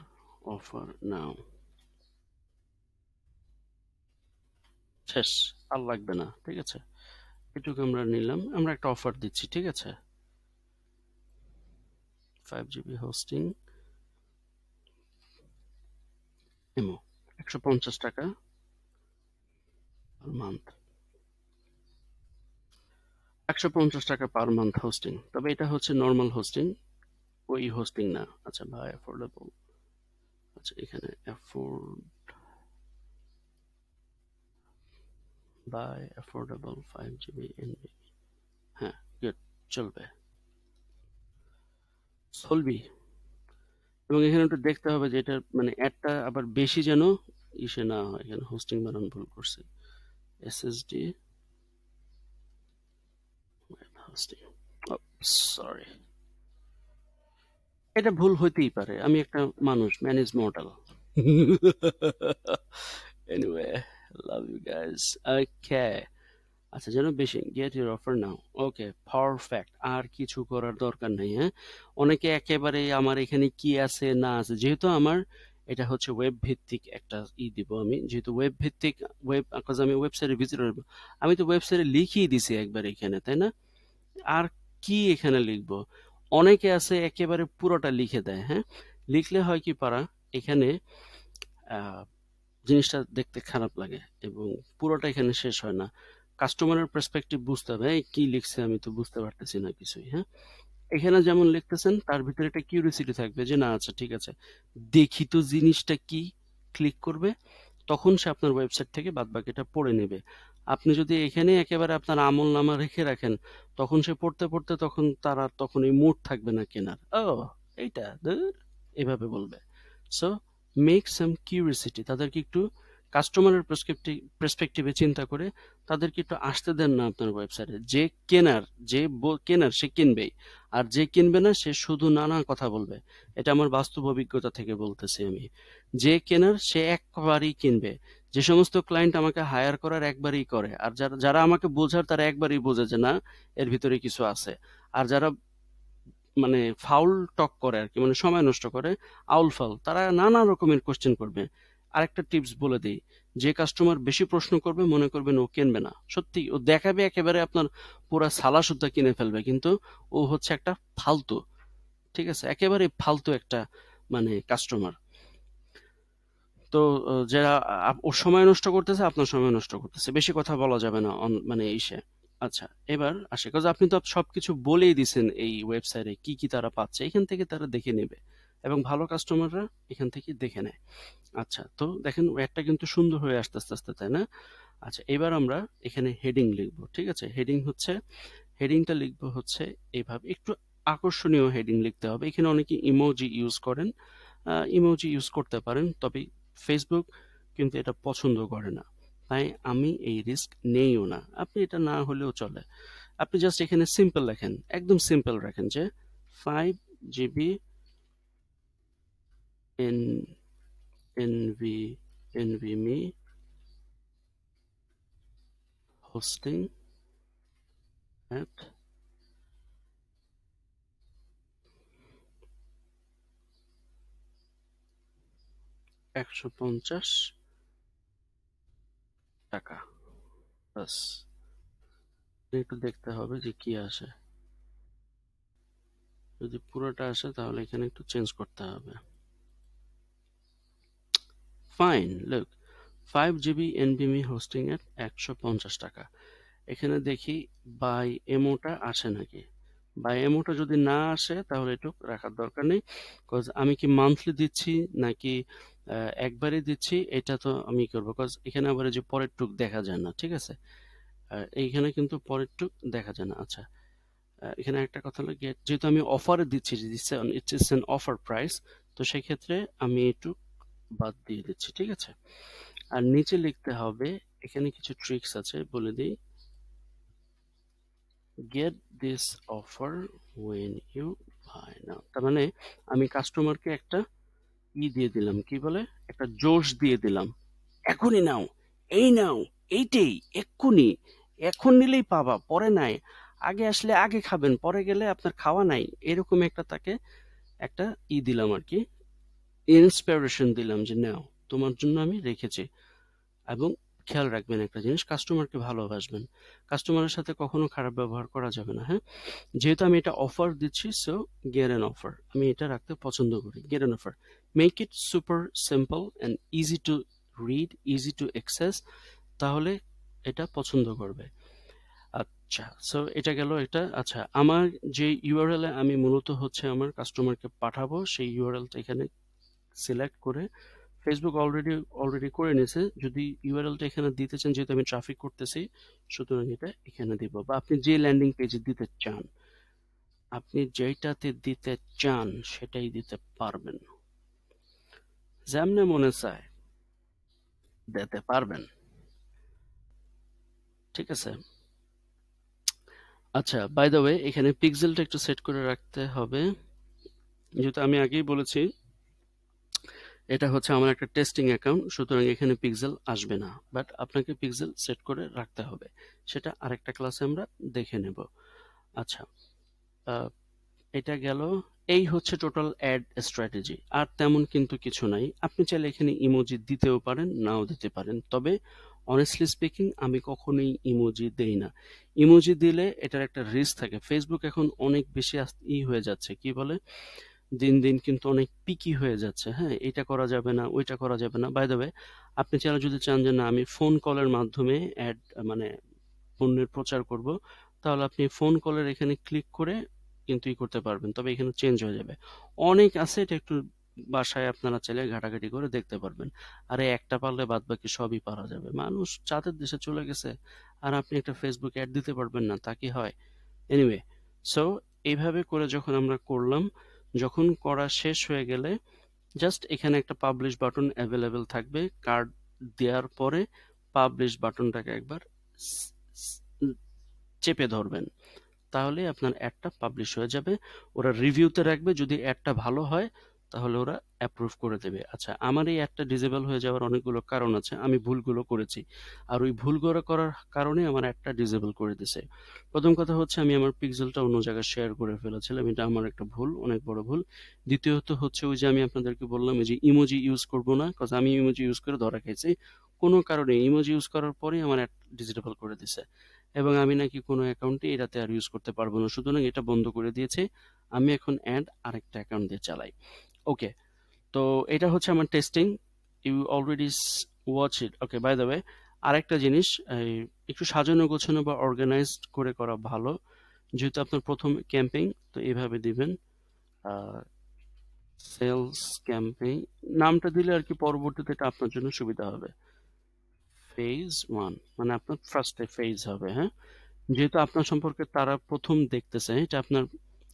offer now। শেষ, আর লাগবে না, ঠিক আছে। এটুকু আমরা নিলাম, আমরা একটা অফার দিচ্ছি, ঠিক আছে। 5 GB হোস্টিং এমো 150 টাকা পার মান্থ, 150 টাকা পার মান্থ হোস্টিং। তবে এটা হচ্ছে নর্মাল হোস্টিং, ওই হোস্টিং না। আচ্ছা ভাই অ্যাফোর্ডেবল, আচ্ছা এখানে অ্যাফোর্ডেবল 5 GB NVMe, হ্যাঁ গুড, চলবে, চলবি। এবং এখানে একটু দেখতে হবে যে এটা মানে অ্যাডটা আবার বেশি যেন ইসে না হয়। এখানে হোস্টিং বানান ভুল করছে, SSD হোস্টিং, সরি, এটা ভুল হইতেই পারে, আমি একটা মানুষ, manage model. Anyway, love you guys. Okay, আচ্ছা যেন বেশি, get your offer now. Okay perfect, আর কিছু করার দরকার নেই। হ্যাঁ, অনেকে একেবারে আমার এখানে কি আছে না আছে, যেহেতু আমার এটা হচ্ছে ওয়েব ভিত্তিক একটা দিব আমি, যেহেতু ওয়েব ভিত্তিক, আমি ওয়েবসাইটে ভিজিটর, আমি তো ওয়েবসাইটে লিখিয়ে দিছি একবার এখানে, তাই না? আর কি এখানে লিখবো? অনেকে আছে একেবারে পুরোটা লিখে দেয়। হ্যাঁ, লিখলে হয় কি পারা, এখানে জিনিসটা দেখতে খারাপ লাগে এবং পুরোটা এখানে শেষ হয় না। কাস্টমারের পার্সপেক্টিভ বুঝতে হবে, এই কি লিখছে আমি তো বুঝতে পারতেছি না কিছুই। হ্যাঁ, এখানে যেমন লিখতেছেন তার ভিতরে একটা কিউরিওসিটি থাকবে যে না আচ্ছা ঠিক আছে, দেখি তো জিনিসটা কি, ক্লিক করবে, তখন সে আপনার ওয়েবসাইট থেকে বাদবাকিটা পড়ে নেবে। আপনি যদি এখানে একেবারে আপনার আমল নামা রেখে রাখেন, তখন সে পড়তে পড়তে তখন তার আর তখন এই মুড থাকবে না কেনার। ও এইটা ধুর, এভাবে বলবে। সো মেক সাম কিউরিওসিটি, তাদেরকে একটু কাস্টমারের পার্সপেক্টিভে চিন্তা করে তাদেরকে একটু আসতে দেন না আপনার ওয়েবসাইটে। যে কেনার কেনার সে কিনবেই, আর যে কিনবে না সে শুধু নানা কথা বলবে। এটা আমার বাস্তব অভিজ্ঞতা থেকে বলতেছি আমি। যে কেনার সে একবারই কিনবে। যে সমস্ত ক্লায়েন্ট আমাকে হায়ার করার একবারই করে, আর যারা যারা আমাকে বোঝার তারা একবারই বোঝে যে না, এর ভিতরে কিছু আছে। আর যারা মানে ফাউল টক করে আর কি, মানে সময় নষ্ট করে, আউল ফাউল, তারা নানা রকমের কোশ্চেন করবে। আরেকটা টিপস বলে দিই, যে কাস্টমার বেশি প্রশ্ন করবে মনে করবেন ও কিনবে না। সত্যি ও দেখাবে একেবারে আপনার পুরা সালা সুদ্ধা কিনে ফেলবে, কিন্তু ও হচ্ছে একটা ফালতু। ঠিক আছে, একেবারে ফালতু একটা মানে কাস্টমার। তো যারা ওর সময় নষ্ট করতেছে, আপনার সময় নষ্ট করতেছে। বেশি কথা বলা যাবে না মানে ইসে। আচ্ছা, এবার আসে, কাজ আপনি তো সবকিছু বলেই দিছেন এই ওয়েবসাইটে কি কি তারা পাচ্ছে, এখান থেকে তারা দেখে নেবে, এবং ভালো কাস্টমাররা এখান থেকে দেখে নেয়। আচ্ছা, তো দেখেন একটা কিন্তু সুন্দর হয়ে আসতে আস্তে আস্তে, তাই না? আচ্ছা, এবার আমরা এখানে হেডিং লিখবো। ঠিক আছে, হেডিংটা লিখবো হচ্ছে এইভাবে, একটু আকর্ষণীয় হেডিং লিখতে হবে। এখানে অনেকে ইমোজি ইউজ করেন, ইমোজি ইউজ করতে পারেন, তবে ফেসবুক কিন্তু এটা পছন্দ করে না। তাই আমি এই রিস্ক নেইও না। আপনি এটা না হলেও চলে। আপনি জাস্ট এখানে সিম্পল লেখেন, একদম সিম্পল রাখেন যে 5 GB N NV NVMe hosting at 150 টাকা। বাস, একটু দেখতে হবে যে কি আসে। যদি পুরোটা আসে তাহলে এখানে একটু চেঞ্জ করতে হবে। Fine, look, 5 GB NVMe hosting এর 150 টাকা। এখানে দেখি বাই এমওটা আসে নাকি। বাই এমওটা যদি না আসে তাহলে এটুক রাখার দরকার নেই, কজ আমি কি মান্থলি দিচ্ছি নাকি একবারই দিচ্ছি এটা তো আমি করবো, কজ এখানে আবার এই যে পরের টুক দেখা যায় না। ঠিক আছে, এইখানে কিন্তু পরের টুক দেখা যায় না। আচ্ছা, এখানে একটা কথা হলো গিয়ে, যেহেতু আমি অফারে দিচ্ছি, ইটস এন অফার প্রাইস, তো সেই ক্ষেত্রে আমি একটু বাদ দিয়ে দিচ্ছি। ঠিক আছে, আর নিচে লিখতে হবে, এখানে কিছু ট্রিক্স আছে বলে দিই। Get this offer when you buy now. তার মানে আমি কাস্টমারকে একটা দিয়ে দিলাম, কি বলে, একটা জোশ দিয়ে দিলাম, এখনই নাও, এই নাও, এইটাই, এক্ষুনি, এখন নিলেই পাবা, পরে নাই, আগে আসলে আগে খাবেন, পরে গেলে আপনার খাওয়া নাই, এরকম একটা তাকে একটা দিলাম আর কি, ইন্সপিরেশন দিলাম যে নাও, তোমার জন্য আমি রেখেছি। এবং খেয়াল রাখবেন একটা জিনিস, কাস্টমারকে ভালোবাসবেন। কাস্টমারের সাথে কখনো খারাপ ব্যবহার করা যাবে না, হ্যাঁ? যেহেতু আমি এটা অফার দিচ্ছি, সো গেট অ্যান অফার, আমি এটা রাখতে পছন্দ করি। Get an offer, make it super simple and easy to read, easy to access, তাহলে এটা পছন্দ করবে। আচ্ছা, সো এটা গেল এটা। আচ্ছা, আমার যে ইউআরএল এ আমি মূলত হচ্ছে আমার কাস্টমারকে পাঠাবো, সেই ইউআরএলটা এখানে সিলেক্ট করে, ফেসবুক অলরেডি করে নিয়েছে। যদি ইউআরএলটা এখানে দিতে চান, যেহেতু আমি ট্রাফিক করতেছি, সুতরাং এটা এখানে দিব। বা আপনি যে ল্যান্ডিং পেজে দিতে চান, আপনি যেটাতে দিতে চান সেটাই দিতে পারবেন, যেমনে মনে চায় দিতে পারবেন। ঠিক আছে, আচ্ছা, বাই দ্য ওয়ে, এখানে পিক্সেলটা একটু সেট করে রাখতে হবে, যেহেতু আমি আগেই বলেছি এটা হচ্ছে আমার একটা টেস্টিং অ্যাকাউন্ট, সুতরাং এখানে পিক্সেল আসবে না, বাট আপনাকে পিক্সেল সেট করে রাখতে হবে, সেটা আরেকটা ক্লাসে আমরা দেখে নেব। আচ্ছা, আহ, এটা গেল। এই হচ্ছে টোটাল অ্যাড স্ট্র্যাটেজি, আর তেমন কিন্তু কিছু নাই। আপনি চাইলে এখানে ইমোজি দিতেও পারেন, নাও দিতে পারেন, তবে অনেস্টলি স্পিকিং আমি কখনোই ইমোজি দেই না। ইমোজি দিলে এটার একটা রিস্ক থাকে। ফেসবুক এখন অনেক বেশি হয়ে যাচ্ছে, কি বলে, দিন দিন কিন্তু অনেক পিকি হয়ে যাচ্ছে। হ্যাঁ, এটা করা যাবে না, ওইটা করা যাবে না। বাই দ্য ওয়ে, আপনি চাইলে যদি চান যে না, আমি ফোন কলের মাধ্যমে অ্যাড মানে পণ্যের প্রচার করব, তাহলে আপনি ফোন কলের এখানে ক্লিক করে কিন্তু করতে পারবেন, তবে এখানে চেঞ্জ হয়ে যাবে। অনেক আছে, এটা একটু বাসায় আপনারা চাইলে ঘাটাঘাটি করে দেখতে পারবেন। আর এই একটা পারলে বাদ বাকি সবই পারা যাবে। মানুষ চাঁদের দেশে চলে গেছে, আর আপনি একটা ফেসবুক অ্যাড দিতে পারবেন না, তা কি হয়? এনিওয়ে, সো এইভাবে করে যখন আমরা করলাম, যখন করা শেষ হয়ে গেলে জাস্ট এখানে একটা পাবলিশ বাটন অ্যাভেলেবেল থাকবে, কার্ড দেওয়ার পরে পাবলিশ বাটনটাকে একবার চেপে ধরবেন, তাহলে আপনার অ্যাডটা পাবলিশ হয়ে যাবে। ওরা রিভিউতে রাখবে, যদি অ্যাডটা ভালো হয় তাহলে ওরা অ্যাপ্রুভ করে দেবে। আচ্ছা, আমার এই অ্যাডটা ডিসেবল হয়ে যাওয়ার অনেকগুলো কারণ আছে, আমি ভুলগুলো করেছি, আর ওই ভুলগুলো করার কারণে আমার অ্যাডটা ডিসেবল করে দিছে। প্রথম কথা হচ্ছে আমি আমার পিক্সেলটা অন্য জায়গায় শেয়ার করে ফেলেছিলাম, এটা আমার একটা ভুল, অনেক বড় ভুল। দ্বিতীয়ত হচ্ছে ওই যে আমি আপনাদেরকে বললাম এই যে ইমোজি ইউজ করব না, কজ আমি ইমোজি ইউজ করে ধরা খাইছি কোনো কারণে, ইমোজি ইউজ করার পরেই আমার অ্যাড ডিসেবল করে দিছে, এবং আমি নাকি কোনো অ্যাকাউন্টে এটাতে আর ইউজ করতে পারবো না, সুতরাং এটা বন্ধ করে দিয়েছে। আমি এখন অ্যাড আরেকটা অ্যাকাউন্ট দিয়ে চালাই। ওকে, তো এটা হচ্ছে আমার testing, you already watch it. Okay, by the way আরেকটা জিনিস, একটু সাজানো গোছানো বা অর্গানাইজড করে করা ভালো, যেহেতু আপনার প্রথম ক্যাম্পেইন, তো এইভাবে দিবেন সেলস ক্যাম্পেইন, নামটা দিলে আর কি পরবর্তীতে এটা আপনার জন্য সুবিধা হবে। ফেজ 1 মানে আপনার ফার্স্টে ফেজ হবে, হ্যাঁ, যেহেতু আপনার সম্পর্কে তারা প্রথম দেখতেছে, এটা আপনার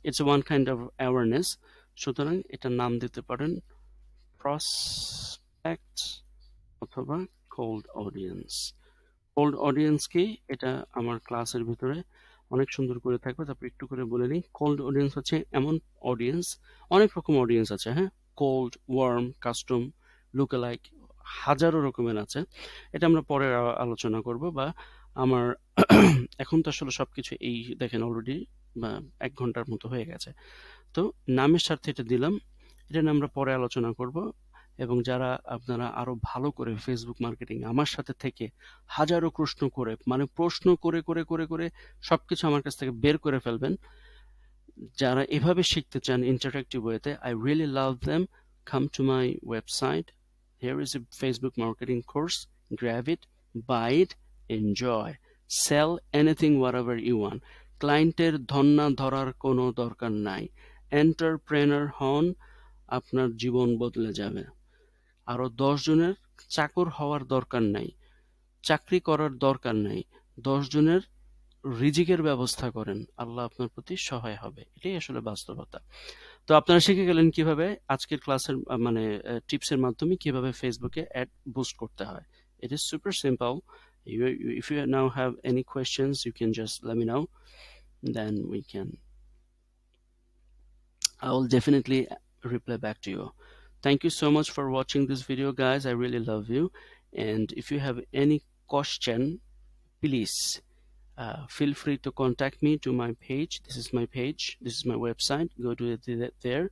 it's one kind of awareness, সুতরাং এটা নাম দিতে পারেন প্রসপেক্ট অথবা কোল্ড অডিয়েন্স। কোল্ড অডিয়েন্স কি, এটা আমার ক্লাসের ভিতরে অনেক সুন্দর করে থাকবে, তারপর একটু করে বলে নিই। কোল্ড অডিয়েন্স হচ্ছে এমন অডিয়েন্স, অনেক রকম অডিয়েন্স আছে, হ্যাঁ, কোল্ড, ওয়ার্ম, কাস্টম, লুকালাইক, হাজারো রকমের আছে, এটা আমরা পরে আলোচনা করব। বা আমার এখন তো আসলে সবকিছু এই দেখেন অলরেডি 1 ঘন্টার মতো হয়ে গেছে, তো নামের স্বার্থে এটা দিলাম, এটা নিয়ে আমরা পরে আলোচনা করব। এবং যারা আপনারা আরো ভালো করে ফেসবুক মার্কেটিং আমার সাথে থেকে হাজারো প্রশ্ন করে, মানে প্রশ্ন করে করে করে করে সবকিছু আমার কাছ থেকে বের করে ফেলবেন, যারা এভাবে শিখতে চান ইন্টারঅ্যাক্টিভ ওয়েতে, I really love them, come to my website, here is a Facebook marketing course, grab it, buy it, enjoy, sell anything whatever you want, ক্লায়েন্টের ধন্না ধরার কোনো দরকার নাই, এন্টারপ্রেনার হন, আপনার জীবন বদলে যাবে। আরো 10 জনের চাকর হওয়ার দরকার নাই, চাকরি করার দরকার নাই, 10 জনের রিজিকের ব্যবস্থা করেন, আল্লাহ আপনার প্রতি সহায় হবে, এটাই আসলে বাস্তবতা। তো আপনারা শিখে গেলেন কিভাবে আজকের ক্লাসের মানে টিপসের মাধ্যমে কিভাবে ফেসবুকে অ্যাড বুস্ট করতে হয়। It is super simple. If you now have any questions, you can just let me know, then I will definitely reply back to you. Thank you so much for watching this video, guys. I really love you, and if you have any question, please feel free to contact me to my page. This is my page, this is my website, go to it there,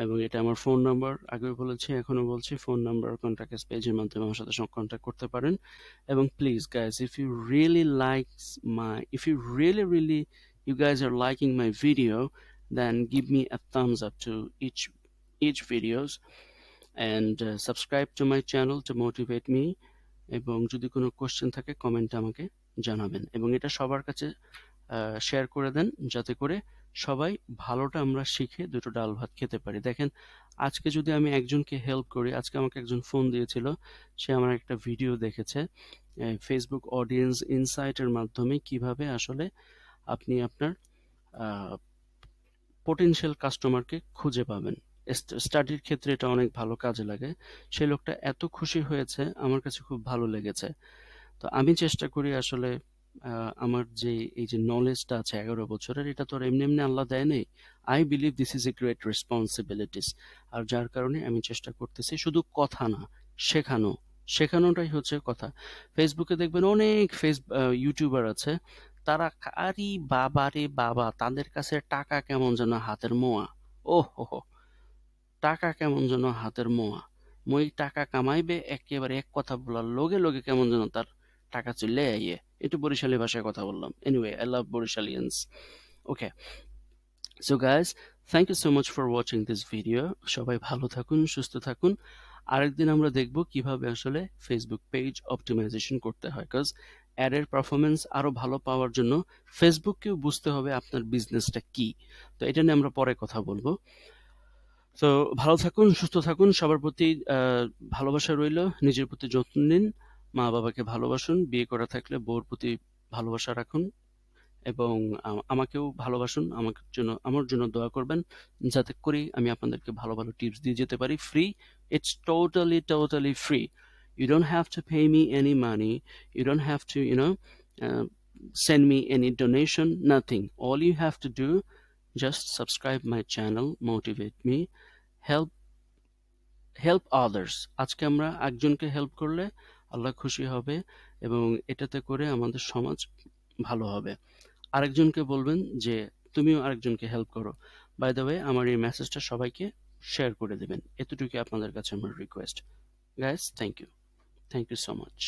এবং এটা আমার phone number, আগেও বলেছি এখনো বলছি, phone number contact পেজের মাধ্যমে আমার সাথে কন্ট্যাক্ট করতে পারেন। এবং please guys, if you really you guys are liking my video, then give me a thumbs up to each videos, and subscribe to my channel to motivate me, এবং যদি কোনো কোশ্চেন থাকে কমেন্টে আমাকে জানাবেন, এবং এটা সবার কাছে শেয়ার করে দেন, যাতে করে সবাই ভালোটা আমরা শিখে দুটো ডাল ভাত খেতে পারি। দেখেন, আজকে যদি আমি একজনকে হেল্প করি, আজকে আমাকে একজন ফোন দিয়েছিল, সে আমার একটা ভিডিও দেখেছে ফেসবুক অডিয়েন্স ইনসাইটের মাধ্যমে কিভাবে আসলে আপনি আপনার পোটেনশিয়াল কাস্টমারকে খুঁজে পাবেন। স্টাডির ক্ষেত্রে এটা অনেক ভালো কাজে লাগে। সেই লোকটা এত খুশি হয়েছে, আমার কাছে খুব ভালো লেগেছে। তো আমি চেষ্টা করি আসলে আমার যে এই যে নলেজটা আছে 11 বছরের, এটা তো আর এমনি এমনি আল্লাহ দেয় নেই। I believe this is a great responsibilities, আর যার কারণে আমি চেষ্টা করতেছি শুধু কথা না, শেখানোটাই হচ্ছে কথা। ফেসবুকে দেখবেন অনেক ইউটিউবার আছে, তারা আরে বাবা রে বাবা, তাদের কাছে টাকা কেমন যেন হাতের মোয়া, ও হো, টাকা কেমন যেন হাতের মোয়া, মই টাকা কামাইবে একেবারে এক কথা বলার লগে লগে কেমন যেন তার টাকা চলে আইয়ে। একটু বরিশালী ভাষায় কথা বললাম, anyway I love Barishalians. Okay, so guys, thank you so much for watching this video. সবাই ভালো থাকুন, সুস্থ থাকুন। আরেকদিন আমরা দেখব কিভাবে আসলে ফেসবুক পেজ অপটিমাইজেশন করতে হয়, কজ অ্যাডের পারফরমেন্স আরো ভালো পাওয়ার জন্য ফেসবুককেও বুঝতে হবে আপনার বিজনেসটা কি। তো এটা নিয়ে আমরা পরে কথা বলবো। তো ভালো থাকুন, সুস্থ থাকুন, সবার প্রতি ভালোবাসা রইল, নিজের প্রতি যত্ন নিন, মা বাবাকে ভালোবাসুন, বিয়ে করা থাকলে বউর প্রতি ভালোবাসা রাখুন, এবং আমাকেও ভালোবাসুন, আমার জন্য দোয়া করবেন, যাতে করে আমি আপনাদেরকে ভালো ভালো টিপস দিয়ে যেতে পারি free. It's totally free. You don't have to pay me any money. You don't have to, send me any donation, nothing. All you have to do, just subscribe my channel, motivate me, help others. আজকে আমরা একজনকে help করলে আল্লাহ খুশি হবে এবং এটাতে করে আমাদের সমাজ ভালো হবে। আরেকজনকে বলবেন যে তুমিও আরেকজনকে হেল্প করো। বাই দ্য ওয়ে, আমার এই মেসেজটা সবাইকে শেয়ার করে দেবেন। এতটুকুই আপনাদের কাছে আমার request. Guys, thank you so much.